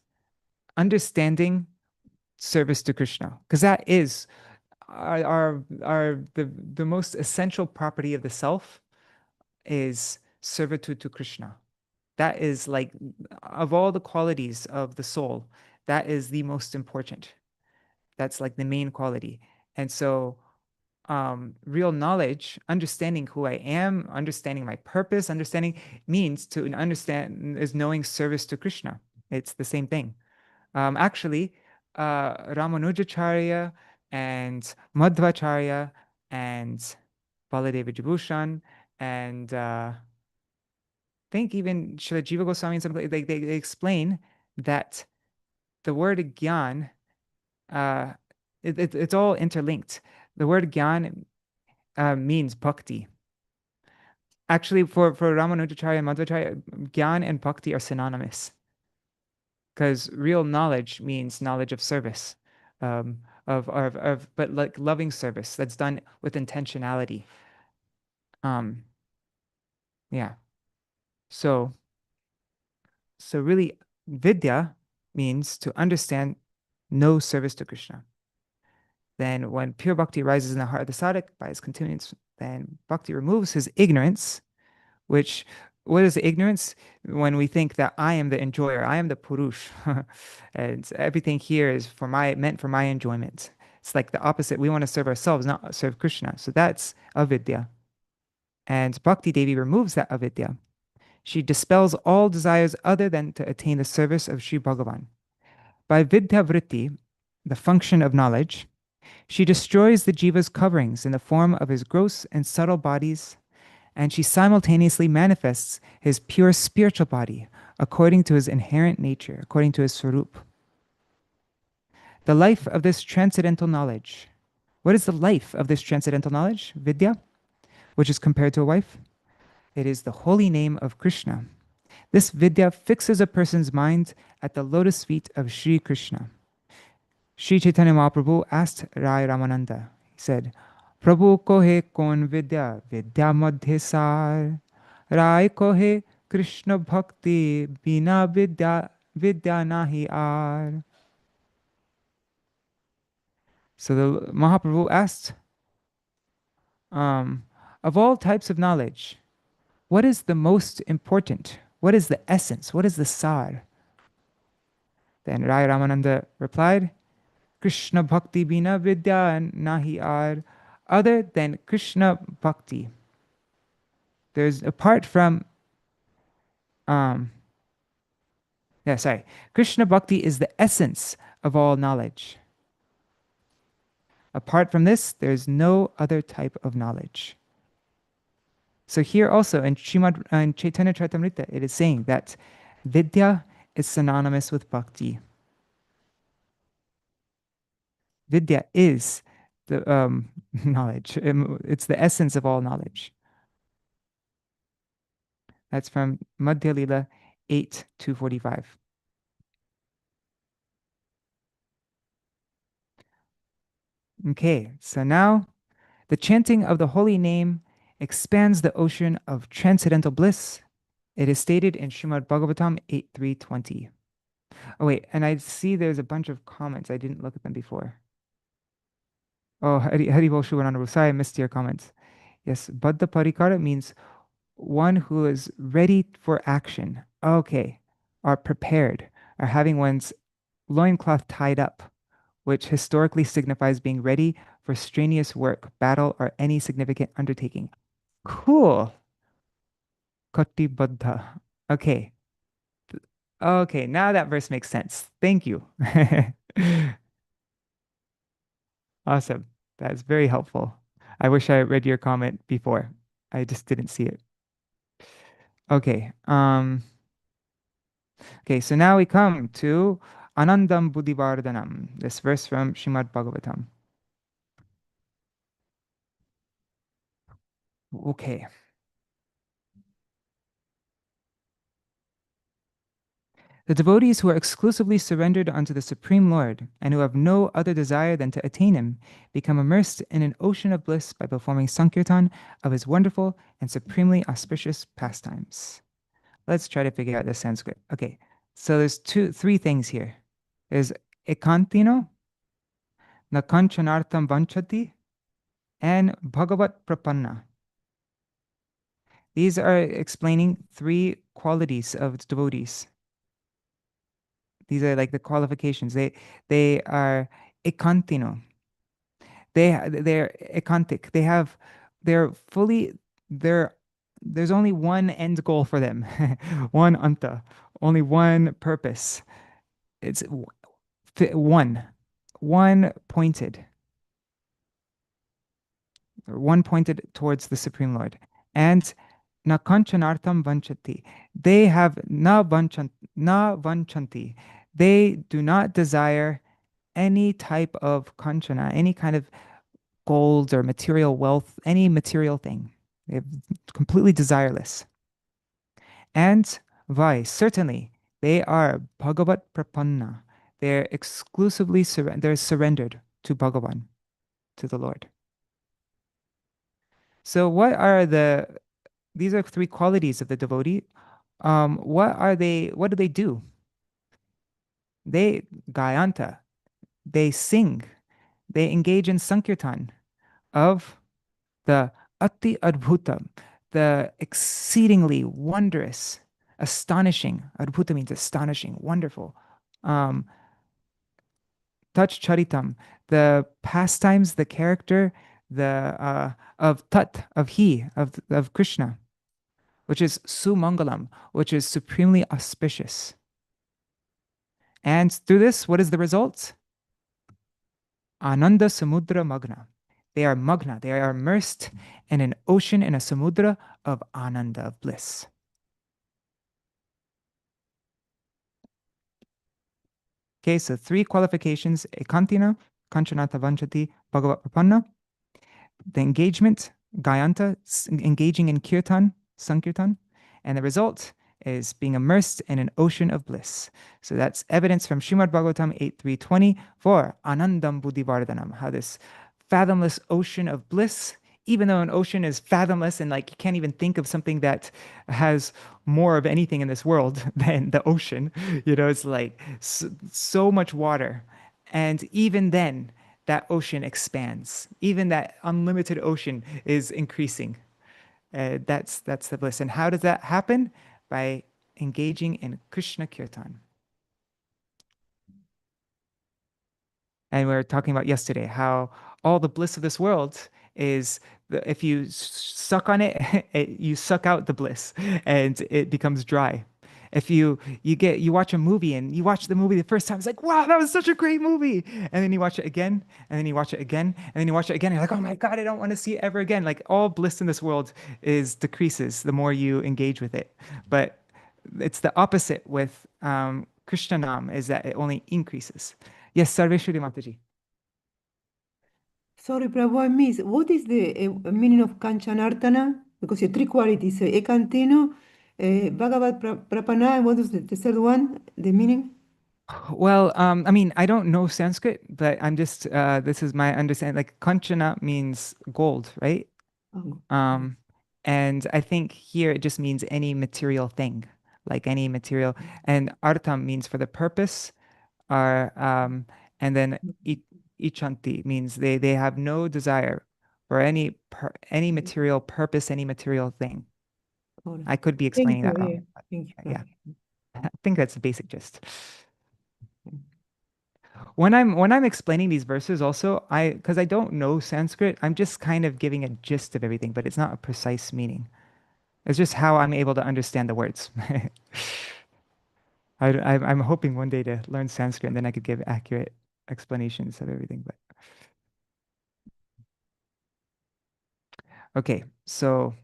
understanding service to Krishna, because that is the most essential property of the self is servitude to Krishna. That is like, of all the qualities of the soul, that is the most important. That's like the main quality. And so real knowledge, understanding who I am, understanding my purpose, understanding means to understand is knowing service to Krishna. It's the same thing. Actually, Ramanujacharya and Madhvacharya and Baladeva Vibhushan and think even Srila Jiva Goswami and some they explain that the word gyan uh, it's all interlinked. The word gyan means bhakti. Actually, for Ramanujacharya and Madhvacharya, gyan and bhakti are synonymous because real knowledge means knowledge of service, um, but like loving service that's done with intentionality. Um, yeah. So really, vidya means to understand, no service to Krishna. Then when pure bhakti rises in the heart of the sadhak by his continuance, then bhakti removes his ignorance, which, what is the ignorance? When we think that I am the enjoyer, I am the purush, and everything here is meant for my enjoyment. It's like the opposite. We want to serve ourselves, not serve Krishna. So that's avidya. And Bhakti Devi removes that avidya. She dispels all desires other than to attain the service of Sri Bhagavan. By vidya vritti, the function of knowledge, she destroys the jiva's coverings in the form of his gross and subtle bodies, and she simultaneously manifests his pure spiritual body according to his inherent nature, according to his swarup. The life of this transcendental knowledge. What is the life of this transcendental knowledge? Vidya, which is compared to a wife. It is the holy name of Krishna. This vidya fixes a person's mind at the lotus feet of Sri Krishna. Sri Chaitanya Mahaprabhu asked Rai Ramananda, he said, Prabhu kohe kon vidya, vidya madhe sar. Rai kohe Krishna bhakti, bina vidya, vidya nahi ar. So the Mahaprabhu asked, um, of all types of knowledge, what is the most important? What is the essence? What is the sar? Then Rai Ramananda replied, Krishna bhakti bina vidya nahi ar. Other than Krishna bhakti, there's apart from um Krishna bhakti is the essence of all knowledge. Apart from this, there's no other type of knowledge. So here also in in Chaitanya Charitamrita, it is saying that vidya is synonymous with bhakti. Vidya is the knowledge. It's the essence of all knowledge. That's from Madhya Lila 8:245. Okay, so now the chanting of the holy name expands the ocean of transcendental bliss. It is stated in Srimad Bhagavatam 8:320. Oh wait, and I see there's a bunch of comments. I didn't look at them before. Oh, Hari Bol Shubhananda. Sorry, I missed your comments. Yes, Baddha Parikara means one who is ready for action. Okay, or prepared, or having one's loincloth tied up, which historically signifies being ready for strenuous work, battle, or any significant undertaking. Cool. Katibaddha. Okay. Okay, now that verse makes sense. Thank you. Awesome. That's very helpful. I wish I read your comment before. I just didn't see it. Okay. Okay, so now we come to Anandam Buddhivardhanam, this verse from Srimad Bhagavatam. Okay. The devotees who are exclusively surrendered unto the Supreme Lord and who have no other desire than to attain Him become immersed in an ocean of bliss by performing Sankirtan of His wonderful and supremely auspicious pastimes. Let's try to figure out the Sanskrit. Okay, so there's three things here. There's ekantino, nakanchanartham vanchati, and bhagavat prapanna. These are explaining three qualities of devotees. These are like the qualifications. They are ekantino. They're ekantic. There's only one end goal for them, one anta, only one purpose. It's one pointed. one pointed towards the Supreme Lord. And na kanchanartam vanchati. They have na vanchanti. They do not desire any type of kanchana, any kind of gold or material wealth, any material thing. They're completely desireless. And vai, certainly, they are Bhagavat Prapanna. They're exclusively they're surrendered to Bhagavan, to the Lord. So what are these are three qualities of the devotee. What do they do? They gayanta, they sing, they engage in sankirtan of the ati adbhutam, the exceedingly wondrous, astonishing. Adbhuta means astonishing, wonderful. Um, Touch charitam, the pastimes, the character, the of tat, of he, of Krishna, which is sumangalam, which is supremely auspicious. And through this, what is the result? Ananda samudra magna. They are magna, they are immersed in an ocean, in a samudra of ananda, of bliss. Okay, so three qualifications: ekantina, kanchanata vanchati, bhagavat prapanna. The engagement, gayanta, engaging in kirtan, sankirtan, and the result is being immersed in an ocean of bliss. So that's evidence from Srimad Bhagavatam 8.3.20 for Anandam Buddhivardhanam, how this fathomless ocean of bliss, even though an ocean is fathomless and like you can't even think of something that has more of anything in this world than the ocean, it's like so much water. And even then, that ocean expands. Even that unlimited ocean is increasing. That's the bliss. And how does that happen? By engaging in Krishna Kirtan. And we were talking about yesterday how all the bliss of this world is if you suck on it, you suck out the bliss and it becomes dry. If you watch a movie and you watch the movie the first time, it's like, wow, that was such a great movie. And then you watch it again, and then you watch it again, and then you watch it again. And you're like, oh my God, I don't want to see it ever again. Like all bliss in this world is decreases the more you engage with it. But it's the opposite with Krishna Nam, is that it only increases. Yes, Sarveshwari Mataji. Sorry, Prabhu, I missed. What is the meaning of Kanchanartana? Because you have three qualities, Ekantino, Bhagavat Prapana, and what is the third one, the meaning? Well, I mean, I don't know Sanskrit, but I'm just this is my understanding. Like Kanchana means gold, right? Oh, Um, and I think here it just means any material thing, like any material. And artam means for the purpose, or and then ichanti means they have no desire for any material purpose, any material thing. all right. I could be Thank explaining you. that Yeah, wrong. But thank you, yeah, Prabhu. I think that's the basic gist. When I'm explaining these verses also, because I don't know Sanskrit, I'm just kind of giving a gist of everything, but it's not a precise meaning. It's just how I'm able to understand the words. I'm hoping one day to learn Sanskrit and then I could give accurate explanations of everything. But okay, so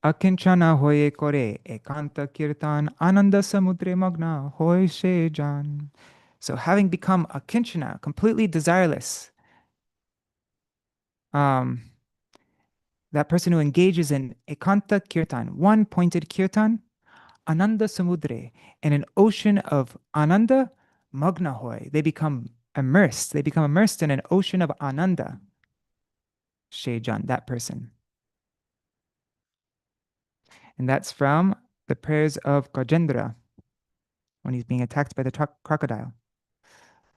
akinchana hoye kore ekanta kirtan ananda samudre magna hoye she jan. So having become akinchana, completely desireless, um, that person who engages in ekanta kirtan, one pointed kirtan, ananda samudre, in an ocean of ananda, magnahoy, they become immersed. They become immersed in an ocean of ananda. Shejan, that person. And that's from the prayers of Gajendra when he's being attacked by the crocodile.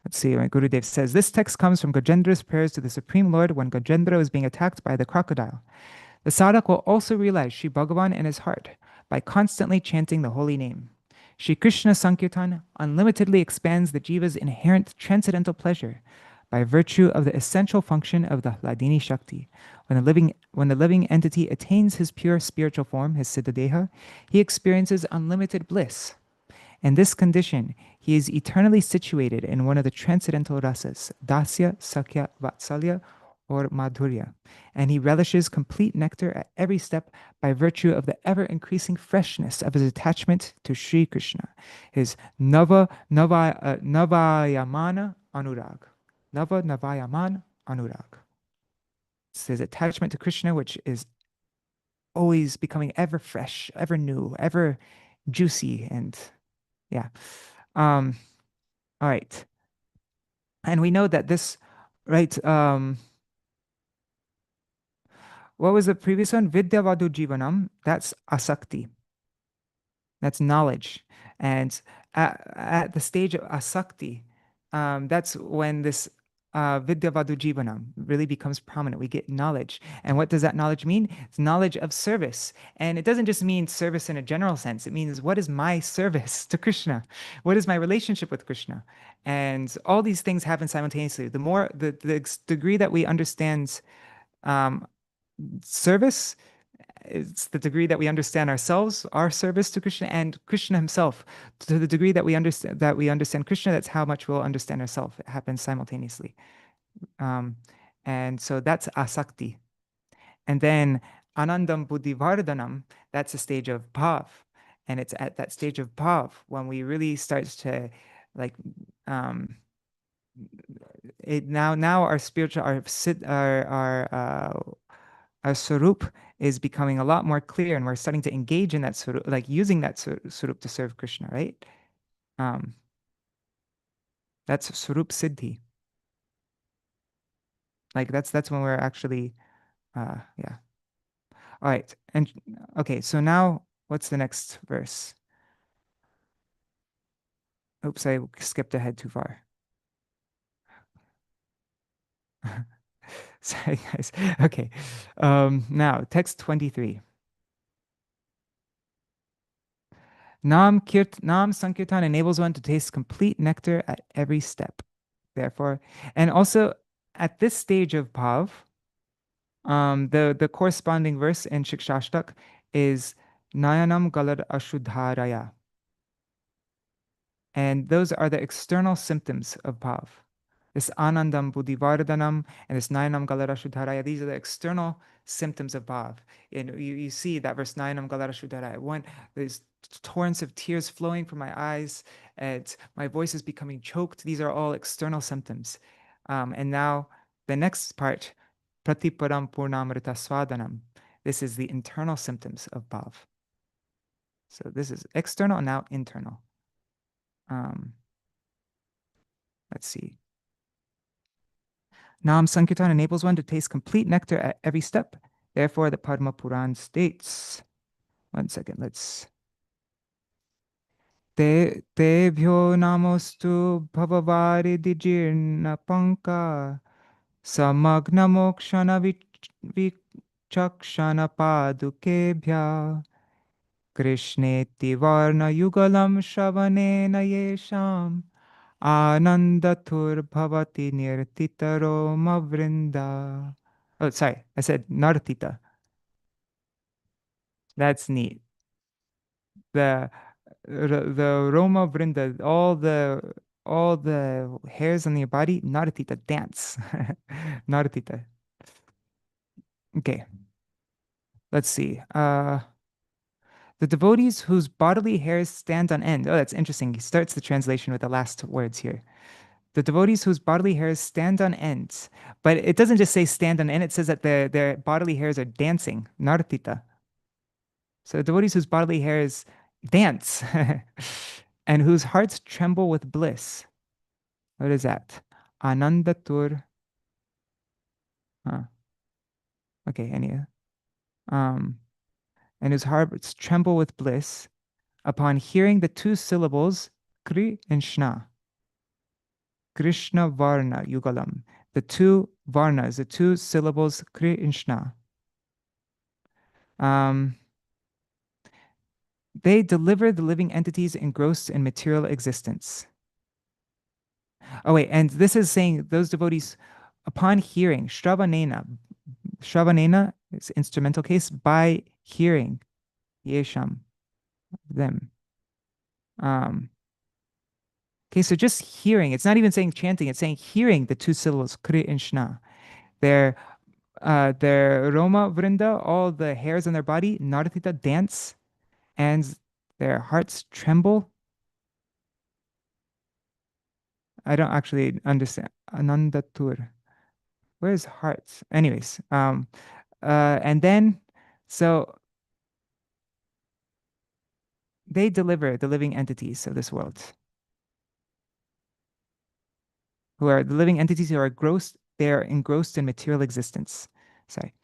Let's see, when Gurudev says, this text comes from Gajendra's prayers to the Supreme Lord when Gajendra was being attacked by the crocodile. The sadhak will also realize Sri Bhagavan in his heart by constantly chanting the holy name. Sri Krishna Sankirtan unlimitedly expands the jiva's inherent transcendental pleasure by virtue of the essential function of the Hladini Shakti. When the living entity attains his pure spiritual form, his Siddhadeha, he experiences unlimited bliss. In this condition, he is eternally situated in one of the transcendental rasas, dasya, sakya, vatsalya, or madhurya, and he relishes complete nectar at every step by virtue of the ever-increasing freshness of his attachment to Sri Krishna, his Navayamana Anurag. Navayamana Anurag. It's his attachment to Krishna, which is always becoming ever fresh, ever new, ever juicy, and yeah. Um, all right. And we know that this, right? What was the previous one? Vidyavadu Jivanam. That's asakti. That's knowledge. And at the stage of asakti, that's when this Vidyavadu Jivanam really becomes prominent. We get knowledge. And what does that knowledge mean? It's knowledge of service. And it doesn't just mean service in a general sense. It means, what is my service to Krishna? What is my relationship with Krishna? And all these things happen simultaneously. The more, the degree that we understand um, service, it's the degree that we understand ourselves, our service to Krishna, and Krishna himself. To the degree that we understand Krishna, that's how much we'll understand ourselves. It happens simultaneously. Um, and so that's asakti. And then anandam buddhivardhanam, that's a stage of bhav. And it's at that stage of bhav when we really start to like now our spiritual our swarup is becoming a lot more clear, and we're starting to engage in that swarup, like using that swarup to serve Krishna, right? Um, that's swarup siddhi. Like that's when we're actually, yeah. All right, and okay, so now what's the next verse? Oops, I skipped ahead too far. Sorry, guys. Okay, now text 23. Nam Sankirtan enables one to taste complete nectar at every step. Therefore, and also at this stage of bhav, the corresponding verse in Shikshashtak is Nayanam Galad Ashudharaya. And those are the external symptoms of bhav. This Anandam Buddhivardhanam and this Nayanam Galad Ashudharaya, these are the external symptoms of bhav. And you see that verse Nayanam Galad Ashudharaya. One, there's torrents of tears flowing from my eyes, and my voice is becoming choked. These are all external symptoms. And now the next part, Pratiparam Purnamrita Swadanam. This is the internal symptoms of bhav. So this is external and now internal. Let's see. Nam Sankirtan enables one to taste complete nectar at every step. Therefore, the Padma Puran states, one second, let's. Tebhyo namostu bhavavari panka samagna mokshana vichakshana padukebhya krishneti varna yugalam shravanena yesham Anandatur bhavati nirtitaro mavrinda. Oh, sorry. I said nartita. That's neat. The Roma Vrinda, all the hairs on your body, nartita, dance. Nartita. Okay. Let's see. The devotees whose bodily hairs stand on end. Oh, that's interesting. He starts the translation with the last words here. The devotees whose bodily hairs stand on end. But it doesn't just say stand on end, it says that their bodily hairs are dancing, nartita. So the devotees whose bodily hairs dance and whose hearts tremble with bliss. What is that? Anandatur. Huh. Okay, anyway. And whose hearts tremble with bliss upon hearing the two syllables Kri and Shna. Krishna Varna Yugalam. The two Varnas, the two syllables Kri and Shna. They deliver the living entities engrossed in material existence. Oh, wait, and this is saying those devotees, upon hearing, Shravanena is instrumental case, by hearing, Yesham, them. Okay, so just hearing, it's not even saying chanting, it's saying hearing the two syllables, Kri and Shna. Their their Roma Vrinda, all the hairs on their body, Nartita, dance, and their hearts tremble. I don't actually understand. Anandatur. Where's hearts? Anyways, and then, so they deliver the living entities of this world, who are the living entities who are gross, they are engrossed in material existence. Sorry.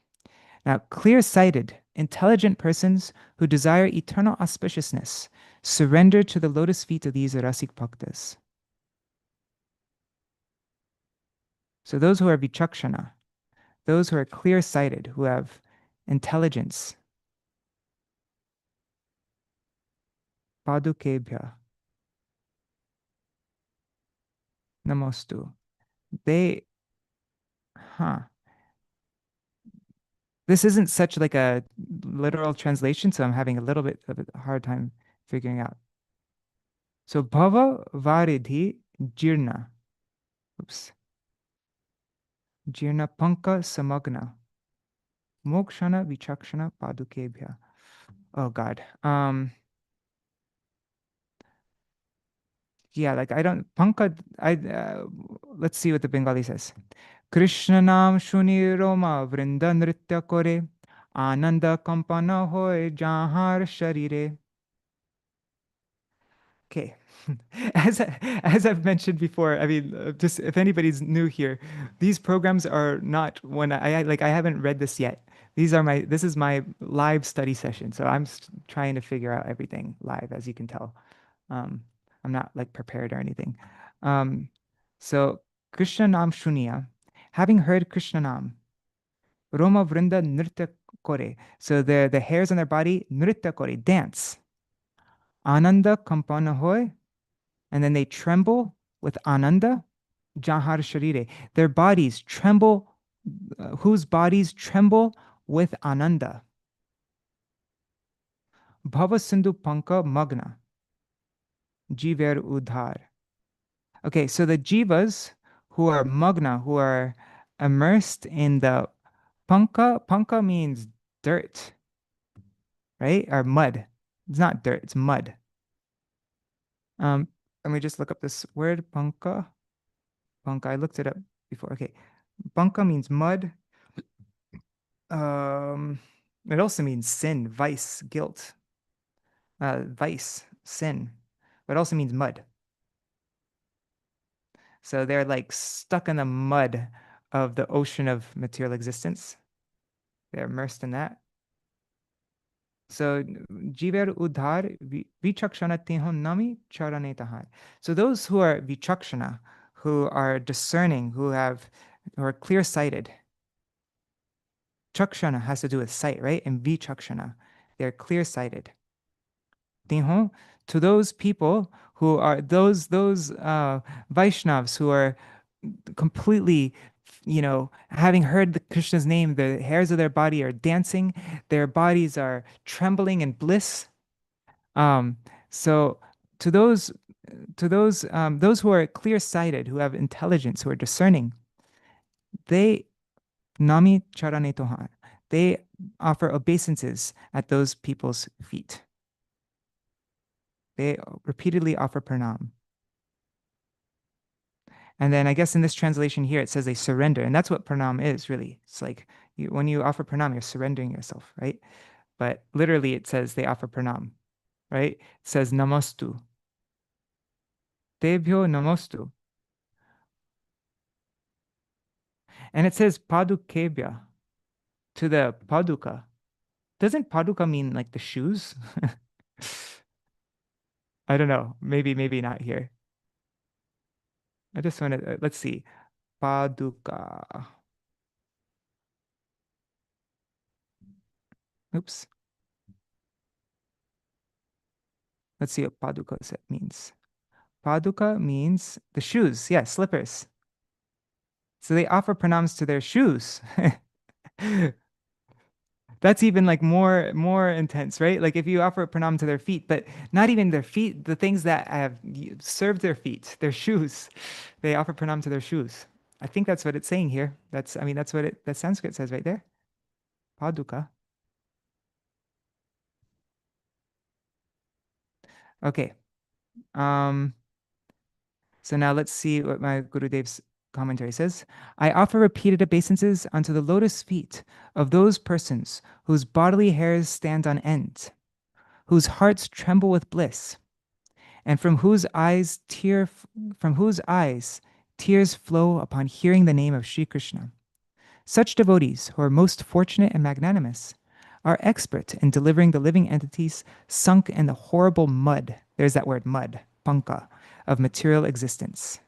Now, clear-sighted, intelligent persons who desire eternal auspiciousness surrender to the lotus feet of these Rasik Bhaktas. So those who are vichakshana, those who are clear-sighted, who have intelligence, padukebhya, namostu. They, huh. This isn't such like a literal translation, so I'm having a little bit of a hard time figuring out. So bhava varidhi jirna. Oops. Jirna panka samagna. Mokshana vichakshana padukebhya. Oh God. Yeah, like I don't panka. Let's see what the Bengali says. Krishna nam shuni Roma vrinda nritya kore ananda kampana hoy jahar sharire. Okay. As I've mentioned before, I mean, just if anybody's new here, these programs are not when I haven't read this yet. This is my live study session. So I'm trying to figure out everything live, as you can tell. Um, I'm not like prepared or anything. Um, so Krishna Nam Shuniya, having heard Krishna Nam, Roma Vrinda Nritya Kore. So the hairs on their body, Nritya Kore, dance. Ananda Kampana Hoy, and then they tremble with Ananda, Jahar Sharire. Their bodies tremble, whose bodies tremble with Ananda. Bhava Sindhu Panka Magna, Jiver Udhar. Okay, so the jivas who are magna, who are immersed in the panka means dirt, right? Or mud. It's not dirt, it's mud. Let me just look up this word, panka. Panka, I looked it up before. Okay. Panka means mud. Um, it also means sin, vice, guilt. Vice, sin. But it also means mud. So they're like stuck in the mud of the ocean of material existence. They're immersed in that. So jiver udhar vichakshana teho nami charane tahar. So those who are vichakshana, who are discerning, who are clear-sighted. Chakshana has to do with sight, right? And vichakshana, they're clear-sighted. Teho, to those people who are those Vaishnavas who are completely, having heard the Krishna's name, the hairs of their body are dancing, their bodies are trembling in bliss. So to those who are clear-sighted, who have intelligence, who are discerning, they nami charane tohan, they offer obeisances at those people's feet. They repeatedly offer pranam. And then I guess in this translation here, it says they surrender. And that's what pranam is, really. It's like when you offer pranam, you're surrendering yourself, right? But literally, it says they offer pranam, right? It says namastu. Tebhyo namastu. And it says padukebhya, to the paduka. Doesn't paduka mean like the shoes? I don't know. Maybe not here. I just want to, let's see. Paduka. Oops. Let's see what paduka means. Paduka means the shoes. Yeah, slippers. So they offer pranams to their shoes. That's even like more intense, right? Like if you offer a pranam to their feet, but not even their feet, the things that have served their feet, their shoes, they offer pranam to their shoes. I think that's what it's saying here. That's what the Sanskrit says right there. Paduka. Okay. So now let's see what my Gurudev's commentary says. I offer repeated obeisances unto the lotus feet of those persons whose bodily hairs stand on end, whose hearts tremble with bliss, and from whose eyes tears flow upon hearing the name of Sri Krishna. Such devotees, who are most fortunate and magnanimous, are expert in delivering the living entities sunk in the horrible mud. There's that word, mud, panka, of material existence.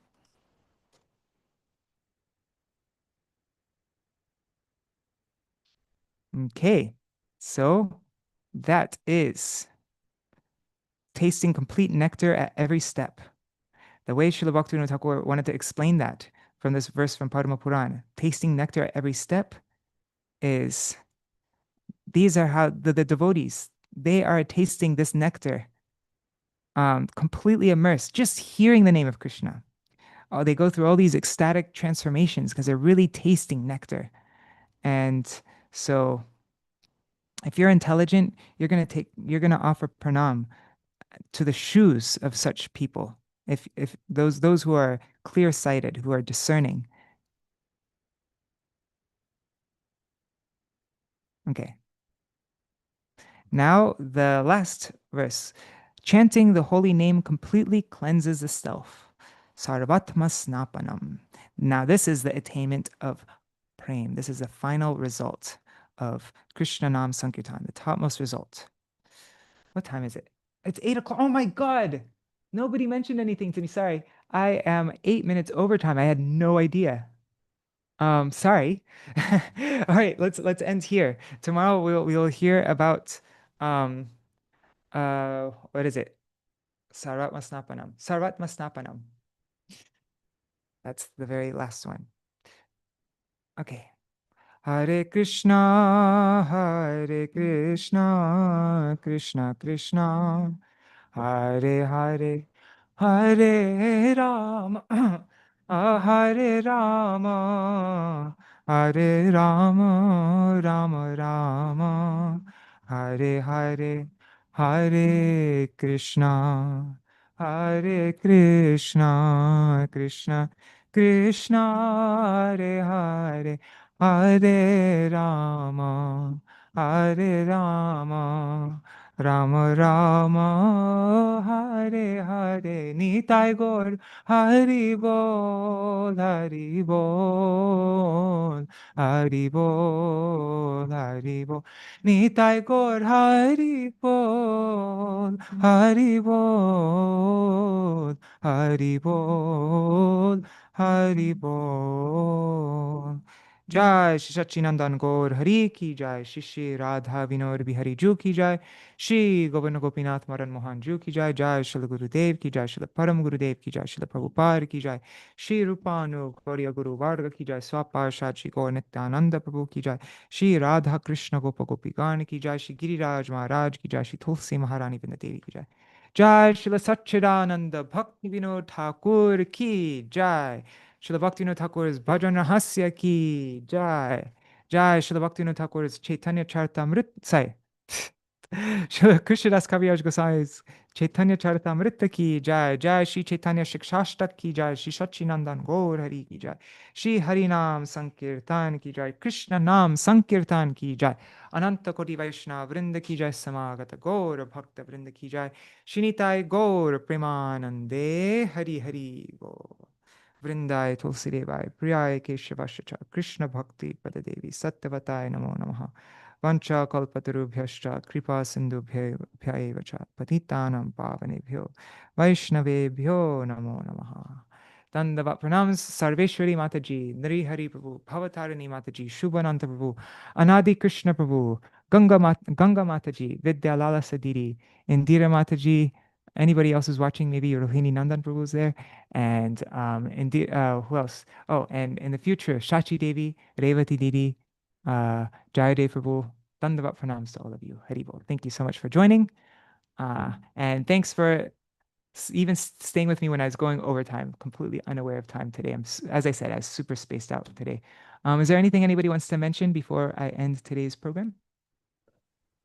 Okay, so that is tasting complete nectar at every step. The way Srila Bhaktivinoda Thakur wanted to explain that from this verse from Padma Purana, tasting nectar at every step, is these are how the devotees, they are tasting this nectar completely immersed, just hearing the name of Krishna. Oh, they go through all these ecstatic transformations because they're really tasting nectar. And so if you're intelligent, you're gonna offer pranam to the shoes of such people. If those who are clear-sighted, who are discerning. Okay. Now the last verse. Chanting the holy name completely cleanses the self. Sarvatma snapanam. Now this is the attainment of prem. This is the final result of Krishna Nam Sankirtan, the topmost result. What time is it? It's 8 o'clock. Oh my God. Nobody mentioned anything to me. Sorry. I am 8 minutes overtime. I had no idea. Sorry. All right, let's end here. Tomorrow we'll hear about what is it? Saratmasnapanam. Saratmasnapanam. That's the very last one. Okay. Hare Krishna, Hare Krishna, Krishna Krishna, Hare Hare, Hare Rama, Hare Rama, Hare Rama, Rama Rama, Hare Hare, Hare Krishna, Hare Krishna, Krishna Krishna, Hare Hare, Hare Rama, Hare Rama, Rama Rama, Hare Hare, Nitai Gaur, Hari Bol, Hari Bol, Hari Bol, Hari Bol, Nitai Gaur, Hari Bol, Hari Bol, Hari Bol, Hari Bol. जय श्री सच्चिनंदन गौर हरि की जय, श्री श्री राधा विनोद बिहारी जू की जय, श्री गोविंद गोपीनाथ मदन मोहन जू की जय, जय श्री गुरुदेव की जय, श्री परम गुरुदेव की जय, श्री प्रभुपाद की जय, श्री रूपानु गौड़िया गुरु वर्ग की जय, स्वापाशाद श्री गौर नित्यानंद प्रभु की जय, श्री राधा कृष्ण गोप गोपीगण की जय, श्री गिरिराज महाराज की जय, श्री तुलसी महारानी वृंद देवी की जय, जय श्री सच्चिदानंद भक्ति विनोद ठाकुर की जय, Srila Bhaktivinoda Thakur's Bhajana-rahasya ki jai. Jai Srila Bhaktivinoda Thakur's Chaitanya Charitamrita. Say. Srila Krishnadas Kaviraj Goswami's Chaitanya Charitamrita ki jai. Jai Śrī Śikṣāṣṭaka ki jai. Shri Sachinandan Gaur Hari ki jai. Shri Harinam Sankirtan ki jai. Krishna Nam Sankirtan ki jai. Ananta Koti Vaishnava Vrinda ki jai. Samagata Gaur Bhakta Vrinda ki jai. Shinitai Gaur Premanande Hari Hari Gaur. Vrindai Tulsi Devai, Priyai Keshavasacha, Krishna Bhakti Padadevi, Sattvatai Namo Namaha, Vancha Kalpatarubhyascha, Kripa Sindhubhyaevacha, Patitanam Pavanebhyo, Vaishnavebhyo Namo Namaha. Dandavat pranams Sarveshwari Mataji, Nri Hari Prabhu, Bhavatarani Mataji, Shubhananta Prabhu, Anadi Krishna Prabhu, Ganga Mataji, Vidyalala Sadiri, Indira Mataji. Anybody else who's watching, maybe Rohini Nandan Prabhu is there. And who else? Oh, and in the future, Shachi Devi, Revati Didi, Jayadev Prabhu, Dandavat pranams to all of you. Haribol. Thank you so much for joining. And thanks for even staying with me when I was going overtime, completely unaware of time today. As I said, I was super spaced out today. Is there anything anybody wants to mention before I end today's program?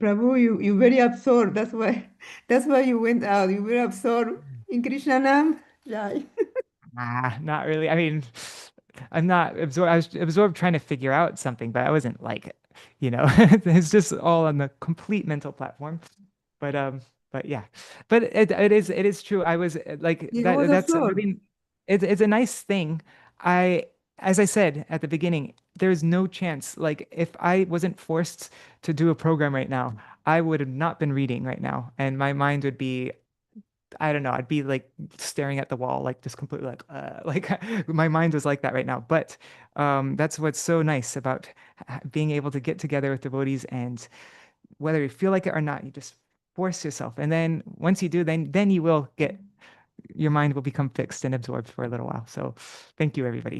Prabhu, you very absorbed. That's why that's why you went out. You were absorbed in Krishnanam. Jai. Not really. I mean, I'm not absorbed. I was absorbed trying to figure out something, but I wasn't like, it's just all on the complete mental platform. But yeah, but it is true. I was like Yeah, I that. was That's a absorbed. really it's a nice thing. I As I said at the beginning, there's no chance. Like if I wasn't forced to do a program right now, I would have not been reading right now, and my mind would be, I don't know, I'd be like staring at the wall, like just completely like my mind was like that right now. But that's what's so nice about being able to get together with devotees, and whether you feel like it or not, you just force yourself. And then once you do, then you will get, your mind will become fixed and absorbed for a little while. So thank you, everybody.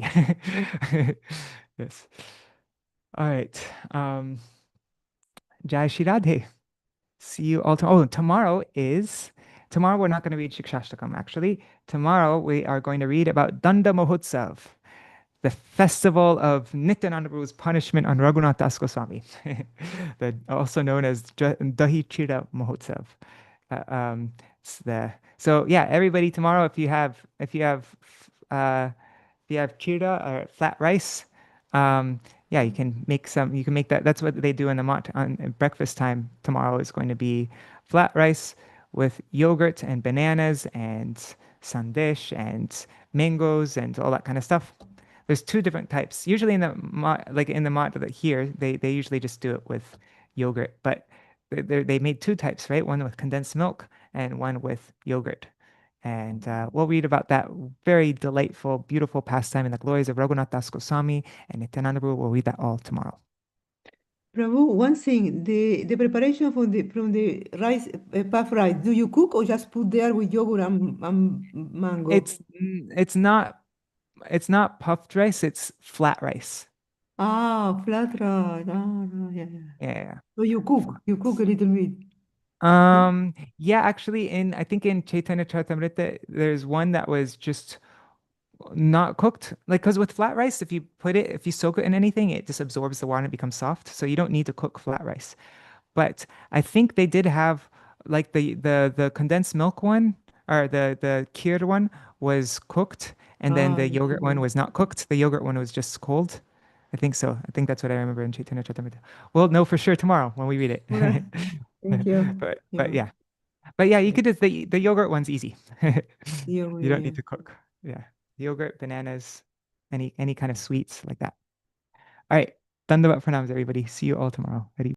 Yes. All right. Jai Shri Radhe. See you all tomorrow. Oh, tomorrow we're not going to read Shikshashtakam, actually. Tomorrow we are going to read about Danda Mahotsav, the festival of Nityananda Prabhu's punishment on Raghunath Das Goswami, also known as Dahi Chira Mahotsav. So yeah, everybody tomorrow, uh, if you have chira or flat rice, yeah, you can make that. That's what they do in the mat on breakfast time tomorrow is going to be flat rice with yogurt and bananas and sandesh and mangoes and all that kind of stuff. There's two different types. Usually in the mat, like in the mat that here, they usually just do it with yogurt, but they made two types, right? One with condensed milk and one with yogurt. And we'll read about that very delightful, beautiful pastime in the glories of Raghunath Das Goswami and Nityananda Prabhu. We'll read that all tomorrow. Prabhu, one thing, the preparation from the rice, puff rice, do you cook or just put there with yogurt and mango? It's not puffed rice, it's flat rice. Ah, flat rice. Ah, no, yeah, yeah. Yeah. So you cook a little bit. Yeah, actually I think in Chaitanya Charitamrita, there's one that was just not cooked. Like, because with flat rice, if you soak it in anything, it just absorbs the water and it becomes soft. So you don't need to cook flat rice. But I think they did have like the condensed milk one, or the kheer one was cooked, and then Ah, the that's yogurt one good. was not cooked. The yogurt one was just cold. I think so. I think that's what I remember in Chaitanya Charitamrita. We'll know for sure tomorrow when we read it. All right. Thank you. But Yeah, yeah. But yeah, you yeah. could just the yogurt one's easy. Yogurt, You yeah, don't yeah. need to cook. Yeah. Yogurt, bananas, any kind of sweets like that. All right. Dandavat pranams, everybody. See you all tomorrow. Hari